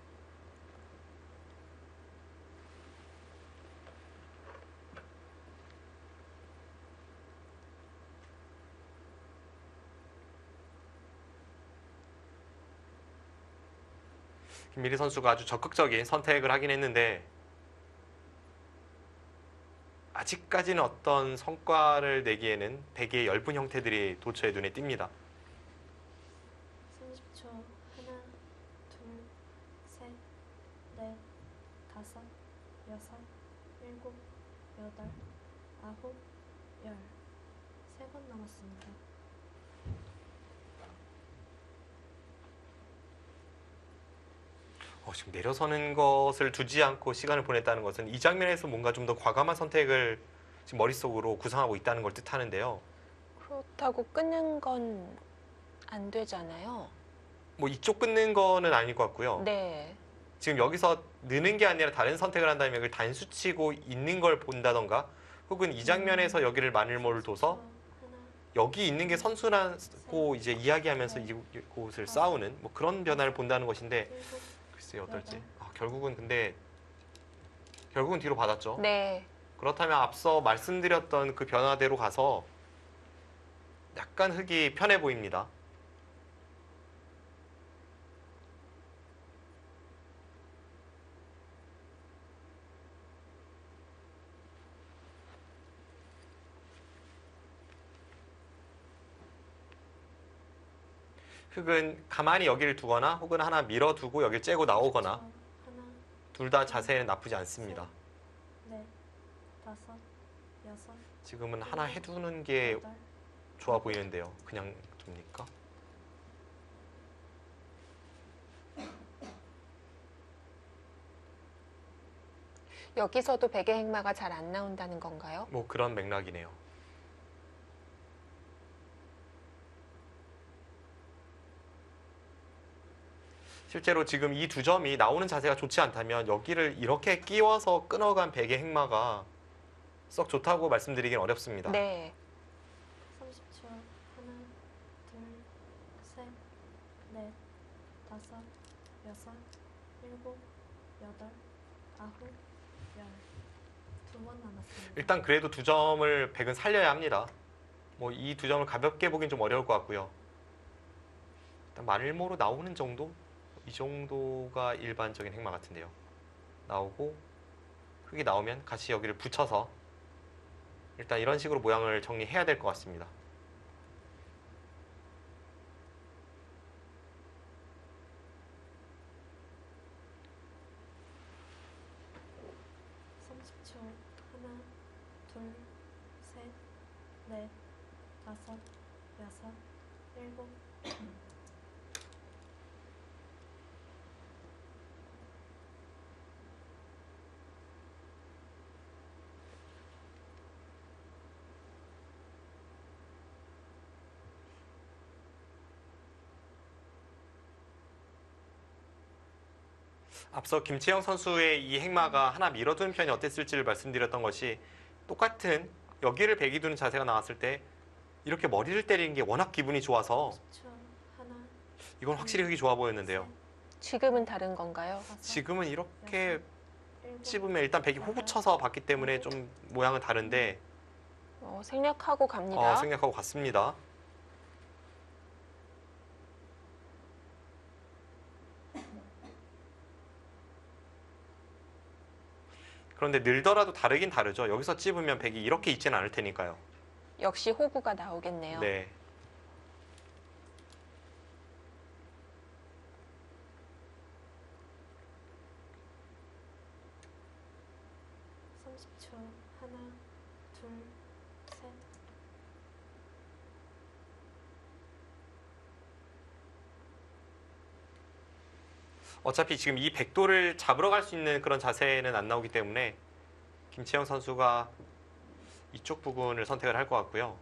김미리 선수가 아주 적극적인 선택을 하긴 했는데 아직까지는 어떤 성과를 내기에는 백의 엷은 형태들이 도처에 눈에 띕니다. 30초. 하나, 둘, 셋, 넷, 다섯, 여섯, 일곱, 여덟, 아홉, 열. 3번 남았습니다. 지금 내려서는 것을 두지 않고 시간을 보냈다는 것은 이 장면에서 뭔가 좀 더 과감한 선택을 지금 머릿속으로 구상하고 있다는 걸 뜻하는데요. 그렇다고 끊는 건 안 되잖아요. 뭐 이쪽 끊는 거는 아닐 것 같고요. 네. 지금 여기서 느는 게 아니라 다른 선택을 한다면 여기를 단수치고 있는 걸 본다던가 혹은 이 장면에서 여기를 마늘모를 둬서 하나, 여기 있는 게 선수라고 이제 이야기하면서 이곳을 싸우는 뭐 그런 변화를 본다는 것인데 일곱, 글쎄요 어떨지. 결국은 근데 결국은 뒤로 받았죠. 네. 그렇다면 앞서 말씀드렸던 그 변화대로 가서 약간 흙이 편해 보입니다. 흙은 가만히 여기를 두거나 혹은 하나 밀어두고 여기를 째고 나오거나 하나, 둘 다 자세는 나쁘지 않습니다. 넷, 다섯, 여섯, 지금은 하나 해두는 게 여덟. 좋아 보이는데요. 그냥 둡니까? 여기서도 베개 행마가 잘 안 나온다는 건가요? 뭐 그런 맥락이네요. 실제로 지금 이 두 점이 나오는 자세가 좋지 않다면 여기를 이렇게 끼워서 끊어간 베개 행마가 썩 좋다고 말씀드리긴 어렵습니다. 네. 30초. 하나, 둘, 셋, 넷, 다섯, 여섯, 일곱, 여덟, 아홉, 열. 2번 남았습니다. 일단 그래도 두 점을 백은 살려야 합니다. 뭐 이 두 점을 가볍게 보긴 좀 어려울 것 같고요. 일단 마늘모로 나오는 정도? 이 정도가 일반적인 행마 같은데요. 나오고 흙이 나오면 같이 여기를 붙여서 일단 이런 식으로 모양을 정리해야 될 것 같습니다. 하나, 둘, 셋, 넷, 다섯, 여섯, 일곱. 앞서 김채영 선수의 이 행마가 하나 밀어두는 편이 어땠을지를 말씀드렸던 것이 똑같은 여기를 백이 두는 자세가 나왔을 때 이렇게 머리를 때리는 게 워낙 기분이 좋아서 30초. 하나, 이건 확실히 흙이 좋아 보였는데요. 지금은 다른 건가요? 다섯, 지금은 이렇게 일곱, 찝으면 일단 백이 호구 쳐서 봤기 때문에 좀 모양은 다른데 생략하고 갑니다. 생략하고 갔습니다. 그런데 늘더라도 다르긴 다르죠. 여기서 찝으면 백이 이렇게 있지는 않을 테니까요. 역시 호구가 나오겠네요. 네. 30초. 하나, 둘, 셋. 어차피 지금 이 백도를 잡으러 갈 수 있는 그런 자세는 안 나오기 때문에 김채영 선수가 이쪽 부분을 선택을 할 것 같고요.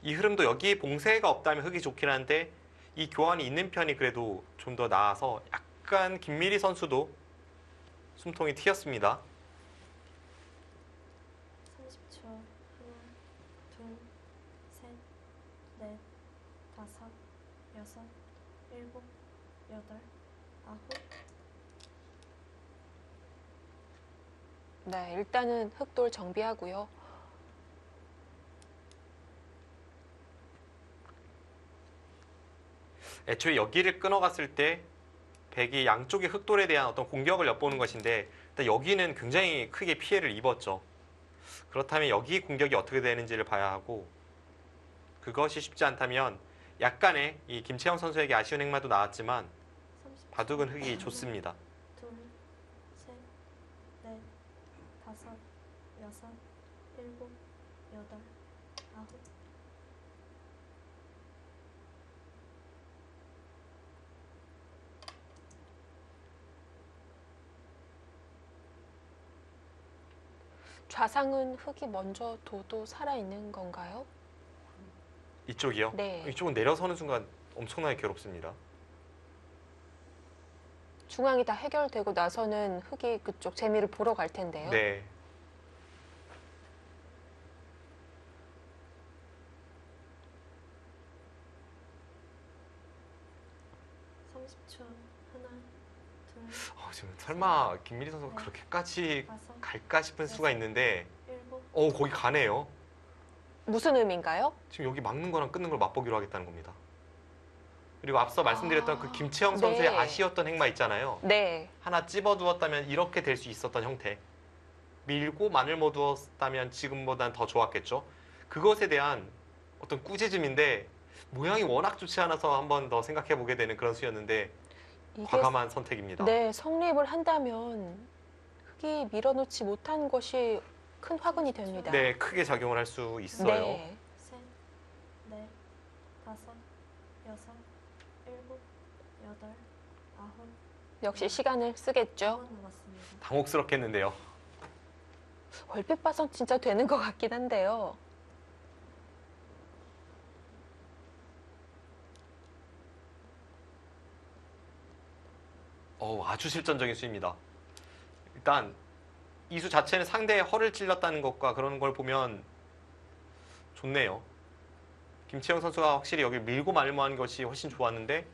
이 흐름도 여기 봉쇄가 없다면 흙이 좋긴 한데 이 교환이 있는 편이 그래도 좀 더 나아서 약간 김미리 선수도 숨통이 튀었습니다. 30초. 하나, 둘, 셋, 넷, 다섯, 여섯, 일곱, 여덟, 아홉. 네, 일단은 흑돌 정비하고요. 애초에 여기를 끊어갔을 때 백이 양쪽의 흑돌에 대한 어떤 공격을 엿보는 것인데 일단 여기는 굉장히 크게 피해를 입었죠. 그렇다면 여기 공격이 어떻게 되는지를 봐야 하고 그것이 쉽지 않다면 약간의 이 김채영 선수에게 아쉬운 행마도 나왔지만 30초. 바둑은 흙이 좋습니다. 둘, 셋, 넷, 다섯, 여섯, 일곱, 여덟, 아홉. 좌상은 흙이 먼저 둬도 살아있는 건가요? 이쪽이요? 네. 이쪽은 내려서는 순간 엄청나게 괴롭습니다. 중앙이 다 해결되고 나서는 흙이 그쪽 재미를 보러 갈 텐데요. 네. 삼십 초. 하나, 둘, 지금 설마 김미리 선수가 그렇게까지 다섯, 갈까 싶은 수가 있는데 일곱. 거기 가네요. 무슨 의미인가요? 지금 여기 막는 거랑 끊는 걸 맛보기로 하겠다는 겁니다. 그리고 앞서 말씀드렸던 그 김채영 선수의 네. 아쉬웠던 행마 있잖아요. 네. 하나 찝어두었다면 이렇게 될 수 있었던 형태. 밀고 마늘모 두었다면 지금보단 더 좋았겠죠. 그것에 대한 어떤 꾸짖음인데 모양이 워낙 좋지 않아서 한 번 더 생각해 보게 되는 그런 수였는데 이게 과감한 선택입니다. 네, 성립을 한다면 흙이 밀어놓지 못한 것이 큰 화근이 됩니다. 네, 크게 작용을 할 수 있어요. 네. 셋, 넷, 다섯, 여섯, 일곱, 여덟, 아홉. 역시 시간을 쓰겠죠. 5분 남았습니다. 당혹스럽겠는데요. 얼핏 봐선 진짜 되는 것 같긴 한데요. 아주 실전적인 수입니다. 일단 이 수 자체는 상대의 허를 찔렀다는 것과 그런 걸 보면 좋네요. 김채영 선수가 확실히 여기 밀고 말모하는 것이 훨씬 좋았는데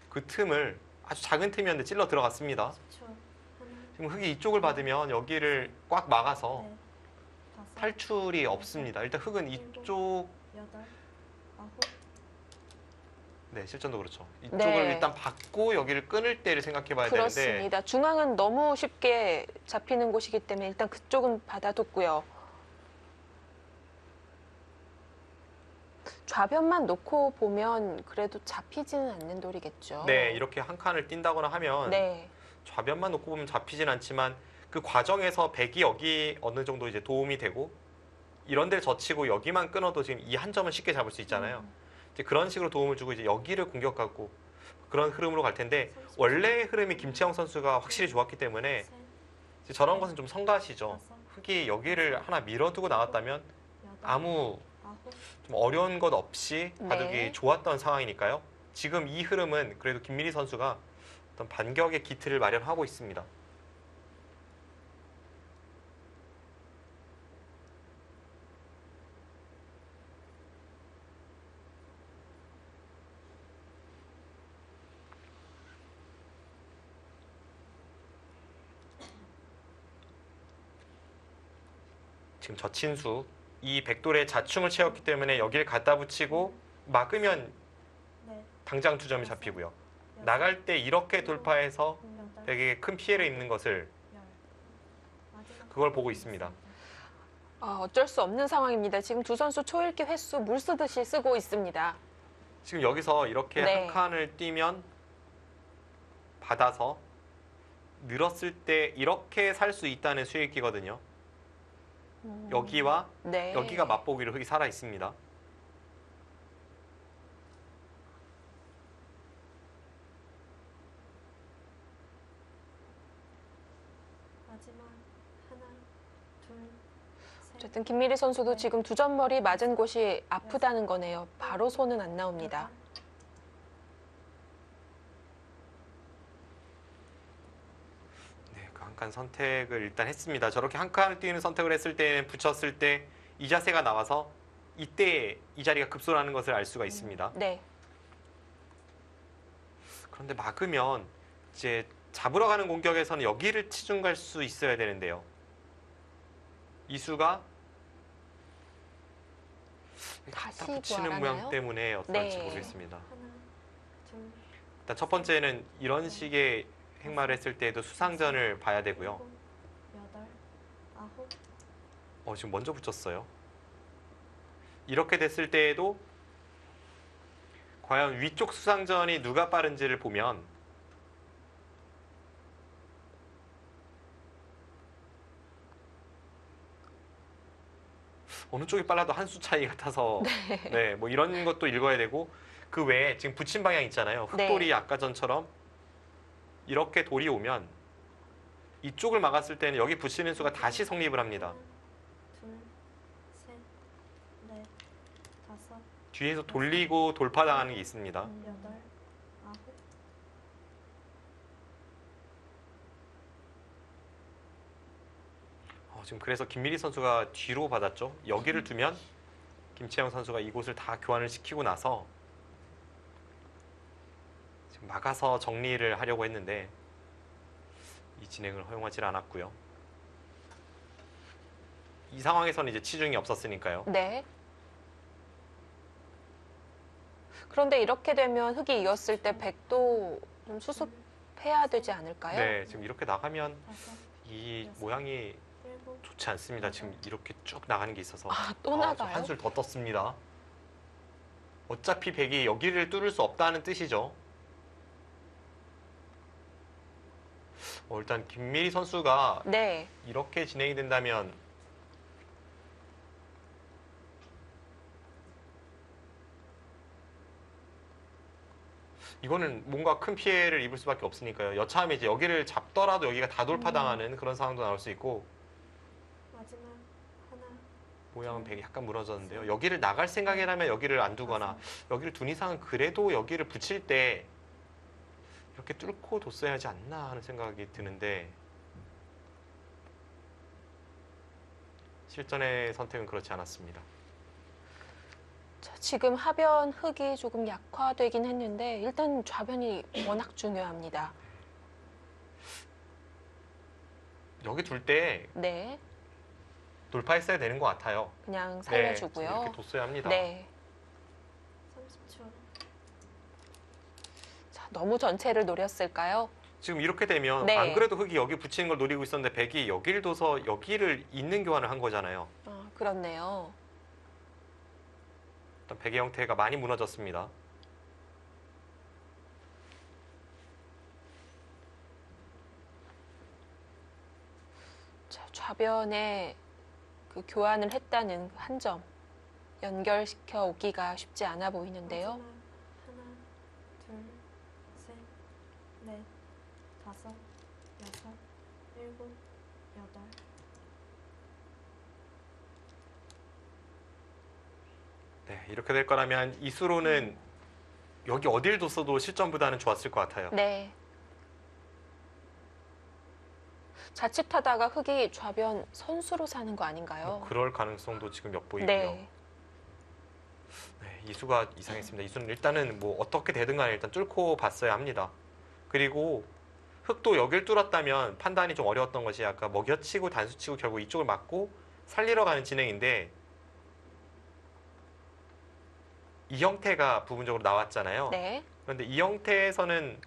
그 틈을 아주 작은 틈이었는데 찔러 들어갔습니다. 10초. 하나, 지금 흙이 이쪽을 받으면 여기를 꽉 막아서 넷, 다섯, 탈출이 없습니다. 일단 흙은 이쪽, 여덟, 아홉. 네, 실전도 그렇죠. 이쪽을 네. 일단 받고 여기를 끊을 때를 생각해 봐야 되는데 그렇습니다. 중앙은 너무 쉽게 잡히는 곳이기 때문에 일단 그쪽은 받아뒀고요. 좌변만 놓고 보면 그래도 잡히지는 않는 돌이겠죠. 네, 이렇게 한 칸을 뛴다거나 하면 네. 좌변만 놓고 보면 잡히진 않지만 그 과정에서 백이 여기 어느 정도 이제 도움이 되고 이런 데를 젖히고 여기만 끊어도 지금 이 한 점은 쉽게 잡을 수 있잖아요. 이제 그런 식으로 도움을 주고 이제 여기를 공격하고 그런 흐름으로 갈 텐데 원래의 흐름이 김채영 선수가 확실히 좋았기 때문에 셋, 이제 저런 것은 좀 성가시죠. 다섯, 흙이 여기를 하나 밀어두고 나왔다면 여덟, 아무 아홉. 좀 어려운 것 없이 바둑이 네. 좋았던 상황이니까요. 지금 이 흐름은 그래도 김미리 선수가 어떤 반격의 기틀을 마련하고 있습니다. 지금 저친수 이 백돌에 자충을 채웠기 때문에 여기를 갖다 붙이고 막으면 네. 당장 2점이 잡히고요. 나갈 때 이렇게 돌파해서 여덟, 백에게 큰 피해를 입는 것을 열. 마지막 그걸 보고 있습니다. 어쩔 수 없는 상황입니다. 지금 두 선수 초읽기 횟수 물 쓰듯이 쓰고 있습니다. 지금 여기서 이렇게 네. 한 칸을 띄면 받아서 늘었을 때 이렇게 살 수 있다는 수익기거든요. 여기와 네. 여기가 맛보기로 흙이 살아 있습니다. 마지막 하나, 둘, 셋. 어쨌든 김미리 선수도 지금 2점 머리 맞은 곳이 아프다는 거네요. 바로 손은 안 나옵니다. 네, 그 한 칸 선택을 일단 했습니다. 저렇게 한 칸을 띄는 선택을 했을 때는 붙였을 때 이 자세가 나와서 이때 이 자리가 급소라는 것을 알 수가 있습니다. 네. 그런데 막으면 이제 잡으러 가는 공격에서는 여기를 치중 갈 수 있어야 되는데요. 이수가 다시 갖다 붙이는 부활하나요? 모양 때문에 어떨지 네. 모르겠습니다. 하나, 둘, 일단 첫 번째는 이런 식의 행마를 했을 때에도 수상전을 봐야 되고요. 일곱, 여덟, 아홉. 지금 먼저 붙였어요. 이렇게 됐을 때에도 과연 위쪽 수상전이 누가 빠른지를 보면 어느 쪽이 빨라도 한 수 차이 같아서 네, 뭐 이런 것도 읽어야 되고 그 외에 지금 붙인 방향 있잖아요. 흑돌이 네. 아까 전처럼 이렇게 돌이 오면 이쪽을 막았을 때는 여기 붙이는 수가 다시 성립을 합니다. 하나, 둘, 셋, 넷, 다섯, 뒤에서 돌리고 돌파당하는 게 있습니다. 여덟, 아홉. 지금 그래서 김미리 선수가 뒤로 받았죠. 여기를 두면 김채영 선수가 이곳을 다 교환을 시키고 나서 지금 막아서 정리를 하려고 했는데 이 진행을 허용하지 않았고요. 이 상황에서는 이제 치중이 없었으니까요. 네. 그런데 이렇게 되면 흙이 이었을 때 백도 좀 수습해야 되지 않을까요? 네, 지금 이렇게 나가면 다섯, 이 여섯. 모양이 일곱, 좋지 않습니다. 지금 이렇게 쭉 나가는 게 있어서 또 나가요? 한술 더 떴습니다. 어차피 백이 여기를 뚫을 수 없다는 뜻이죠. 일단 김미리 선수가 네. 이렇게 진행이 된다면 이거는 뭔가 큰 피해를 입을 수밖에 없으니까요. 여차하면 이제 여기를 잡더라도 여기가 다 돌파당하는 그런 상황도 나올 수 있고 마지막 하나, 모양은 백이 약간 무너졌는데요. 여기를 나갈 생각이라면 여기를 안 두거나 여기를 둔 이상은 그래도 여기를 붙일 때 이렇게 뚫고 뒀어야 하지 않나 하는 생각이 드는데 실전의 선택은 그렇지 않았습니다. 자, 지금 하변 흙이 조금 약화되긴 했는데 일단 좌변이 워낙 중요합니다. 여기 둘 때 네. 돌파했어야 되는 것 같아요. 그냥 네, 살려주고요. 이렇게 뒀어야 합니다. 네. 30초. 자, 너무 전체를 노렸을까요? 지금 이렇게 되면 네. 안 그래도 흙이 여기 붙이는 걸 노리고 있었는데 백이 여기를 둬서 여기를 있는 교환을 한 거잖아요. 그렇네요. 일단 백의 형태가 많이 무너졌습니다. 자, 좌변에 그 교환을 했다는 한 점 연결시켜 오기가 쉽지 않아 보이는데요. 마지막 하나, 둘, 셋, 넷, 다섯, 여섯, 일곱, 여덟. 네, 이렇게 될 거라면 이수로는 여기 어딜 뒀어도 실점보다는 좋았을 것 같아요. 네. 자칫하다가 흑이 좌변 선수로 사는 거 아닌가요? 그럴 가능성도 지금 엿보이고요. 네. 네, 이 수가 이상했습니다. 이 수는 일단은 뭐 어떻게 되든 간에 일단 뚫고 봤어야 합니다. 그리고 흑도 여길 뚫었다면 판단이 좀 어려웠던 것이 아까 먹여치고 단수치고 결국 이쪽을 맞고 살리러 가는 진행인데 이 형태가 부분적으로 나왔잖아요. 네. 그런데 이 형태에서는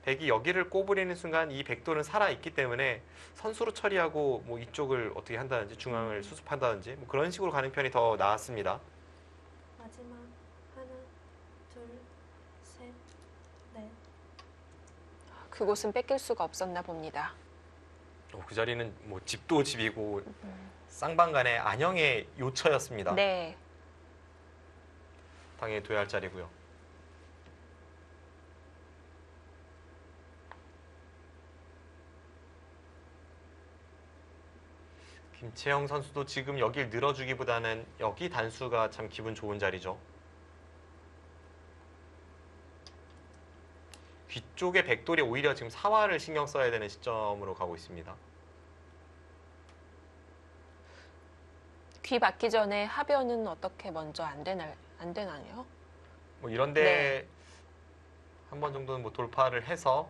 백이 여기를 꼬부리는 순간 이 백돌은 살아있기 때문에 선수로 처리하고 뭐 이쪽을 어떻게 한다든지 중앙을 수습한다든지 뭐 그런 식으로 가는 편이 더 나았습니다. 마지막 하나, 둘, 셋, 넷. 그곳은 뺏길 수가 없었나 봅니다. 그 자리는 뭐 집도 집이고 쌍방간의 안형의 요처였습니다. 네. 당연히 둬야 할 자리고요. 김채영 선수도 지금 여길 늘어주기보다는 여기 단수가 참 기분 좋은 자리죠. 뒤쪽에 백돌이 오히려 지금 사활을 신경 써야 되는 시점으로 가고 있습니다. 귀 받기 전에 하변은 어떻게 먼저 안 되나요? 뭐 이런데 한 번 정도는 뭐 돌파를 해서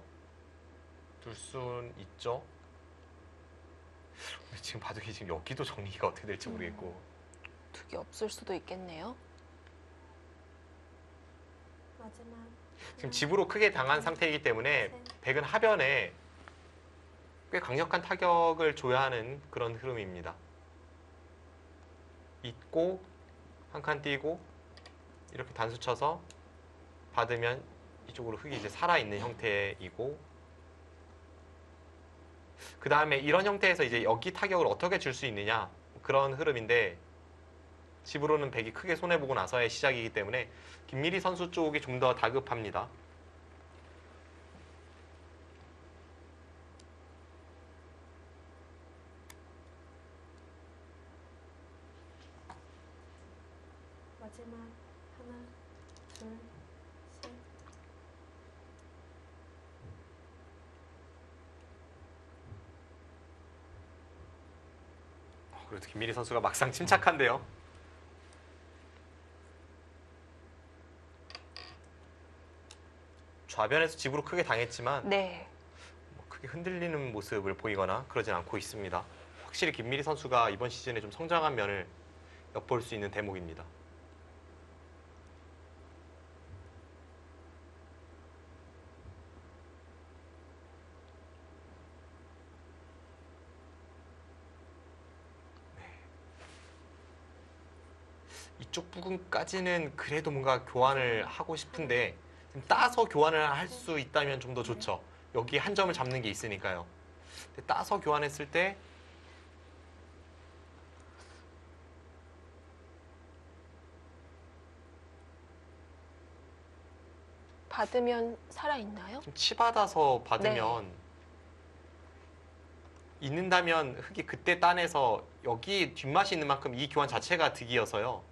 둘 수는 있죠. 지금 바둑이 지금 여기도 정리가 어떻게 될지 모르겠고. 득이 없을 수도 있겠네요. 마지막 지금 집으로 크게 당한 상태이기 때문에 백은 하변에 꽤 강력한 타격을 줘야 하는 그런 흐름입니다. 잇고 한 칸 띄고 이렇게 단수 쳐서 받으면 이쪽으로 흑이 이제 살아있는 형태이고 그 다음에 이런 형태에서 이제 여기 타격을 어떻게 줄 수 있느냐 그런 흐름인데 집으로는 백이 크게 손해보고 나서의 시작이기 때문에 김미리 선수 쪽이 좀 더 다급합니다. 마지막 하나, 둘, 셋. 그래도 김미리 선수가 막상 침착한데요. 좌변에서 집으로 크게 당했지만 네. 뭐 크게 흔들리는 모습을 보이거나 그러진 않고 있습니다. 확실히 김미리 선수가 이번 시즌에 좀 성장한 면을 엿볼 수 있는 대목입니다. 이쪽 부분까지는 그래도 뭔가 교환을 하고 싶은데 좀 따서 교환을 할 수 있다면 좀 더 좋죠. 여기 한 점을 잡는 게 있으니까요. 근데 따서 교환했을 때 받으면 살아있나요? 좀 치받아서 받으면 있는다면 흑이 그때 따내서 여기 뒷맛이 있는 만큼 이 교환 자체가 득이어서요.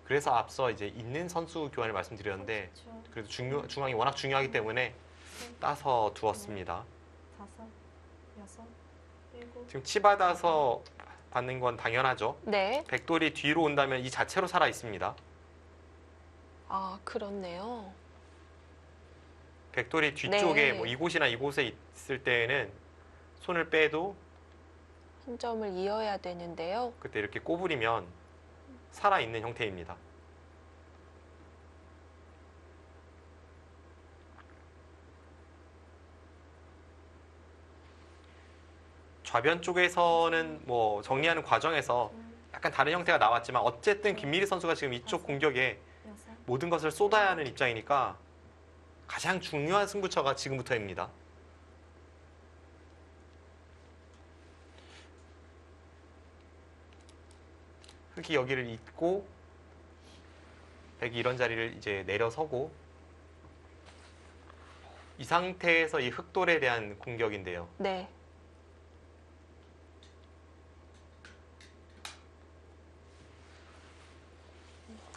그래서 앞서 이제 있는 선수 교환을 말씀드렸는데 30초. 그래도 중앙이 워낙 중요하기 때문에 따서 두었습니다. 다섯, 여섯, 일곱. 지금 치받아서 받는 건 당연하죠. 네. 백돌이 뒤로 온다면 이 자체로 살아 있습니다. 아, 그렇네요. 백돌이 뒤쪽에 네. 뭐 이곳이나 이곳에 있을 때에는 손을 빼도 한 점을 이어야 되는데요. 그때 이렇게 꼬부리면 살아있는 형태입니다. 좌변 쪽에서는 뭐 정리하는 과정에서 약간 다른 형태가 나왔지만 어쨌든 김미리 선수가 지금 이쪽 공격에 여섯, 모든 것을 쏟아야 하는 입장이니까 가장 중요한 승부처가 지금부터입니다. 흑이 여기를 잇고 백이 이런 자리를 이제 내려서고 이 상태에서 이 흑돌에 대한 공격인데요. 네.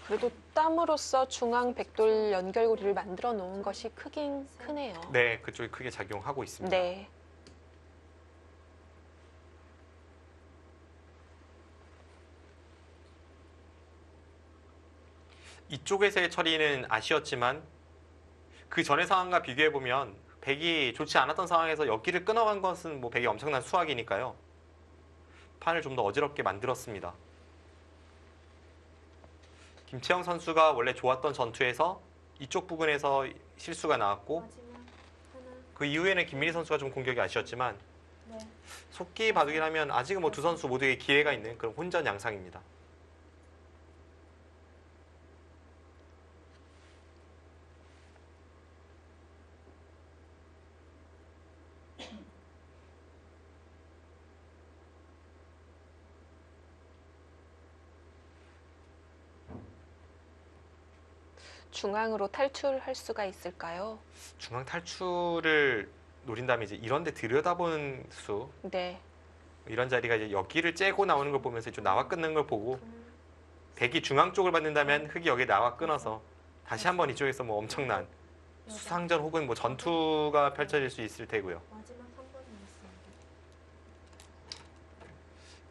그래도 땀으로써 중앙 백돌 연결고리를 만들어 놓은 것이 크긴 크네요. 네, 그쪽이 크게 작용하고 있습니다. 네. 이쪽에서의 처리는 아쉬웠지만 그 전의 상황과 비교해 보면 백이 좋지 않았던 상황에서 여기를 끊어간 것은 뭐 백이 엄청난 수확이니까요. 판을 좀 더 어지럽게 만들었습니다. 김채영 선수가 원래 좋았던 전투에서 이쪽 부분에서 실수가 나왔고 마지막 하나, 그 이후에는 김민희 선수가 좀 공격이 아쉬웠지만 넷, 속기 바둑이라면 아직은 뭐 두 선수 모두에게 기회가 있는 그런 혼전 양상입니다. 중앙으로 탈출할 수가 있을까요? 중앙 탈출을 노린다면 이제 이런 데 들여다보는 수 네. 이런 자리가 이제 여기를 째고 나오는 걸 보면서 좀 나와 끊는 걸 보고 둘, 백이 중앙 쪽을 받는다면 흙이 여기 나와 끊어서 다시 한번 이쪽에서 뭐 엄청난 여덟. 수상전 혹은 뭐 전투가 펼쳐질 수 있을 테고요. 마지막 한 번이었습니다.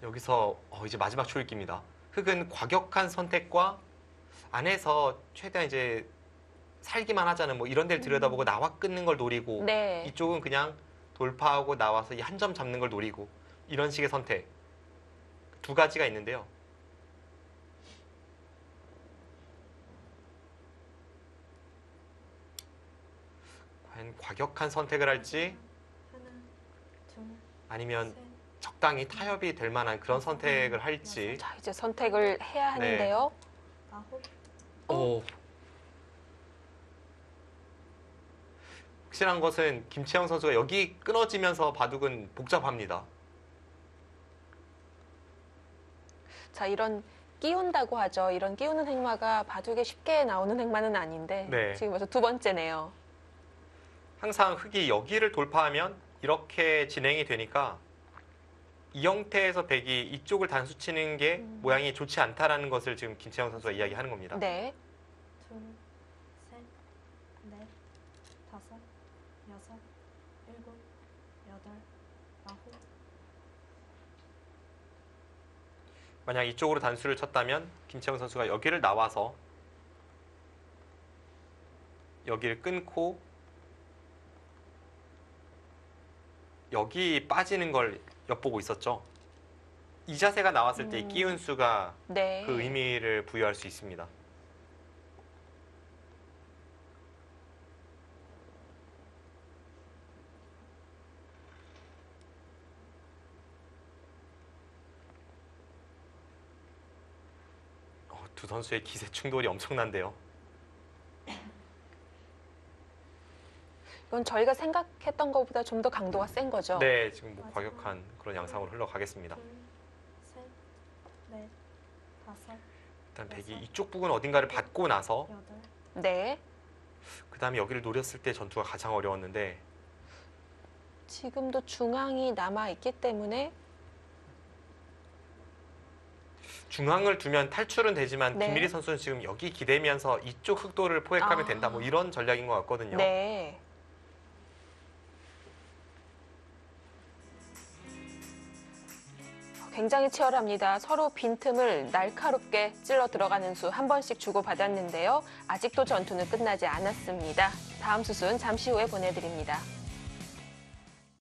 여기서 이제 마지막 초읽기입니다. 흙은 과격한 선택과 안에서 최대한 이제 살기만 하자는 뭐 이런 데를 들여다보고 나와 끊는 걸 노리고 네. 이쪽은 그냥 돌파하고 나와서 이 한 점 잡는 걸 노리고 이런 식의 선택 두 가지가 있는데요. 과연 과격한 선택을 할지 하나, 둘, 아니면 셋, 적당히 타협이 될 만한 그런 선택을 할지. 자, 이제 선택을 해야 하는데요. 아홉, 오. 확실한 것은 김채영 선수가 여기 끊어지면서 바둑은 복잡합니다. 자, 이런 끼운다고 하죠. 이런 끼우는 행마가 바둑에 쉽게 나오는 행마는 아닌데 네. 지금 벌써 두 번째네요. 항상 흙이 여기를 돌파하면 이렇게 진행이 되니까 이 형태에서 백이 이쪽을 단수 치는 게 모양이 좋지 않다라는 것을 지금 김채영 선수가 이야기하는 겁니다. 네. 둘, 셋, 넷, 다섯, 여섯, 일곱, 여덟, 아홉, 만약 이쪽으로 단수를 쳤다면 김채영 선수가 여기를 나와서 여기를 끊고 여기 빠지는 걸 엿보고 있었죠. 이 자세가 나왔을 때 이 끼운 수가 네. 그 의미를 부여할 수 있습니다. 두 선수의 기세 충돌이 엄청난데요. 이건 저희가 생각했던 것보다 좀 더 강도가 센 거죠. 네, 지금 뭐 과격한 그런 양상으로 흘러가겠습니다. 둘, 셋, 넷, 다섯, 일단 백이 이쪽 부분 어딘가를 받고 나서 여덟, 네. 그 다음에 여기를 노렸을 때 전투가 가장 어려웠는데 지금도 중앙이 남아 있기 때문에 중앙을 두면 탈출은 되지만 네. 김미리 선수는 지금 여기 기대면서 이쪽 흑도를 포획하면 아. 된다. 뭐 이런 전략인 것 같거든요. 네. 굉장히 치열합니다. 서로 빈틈을 날카롭게 찔러 들어가는 수 한 번씩 주고받았는데요. 아직도 전투는 끝나지 않았습니다. 다음 수순 잠시 후에 보내드립니다.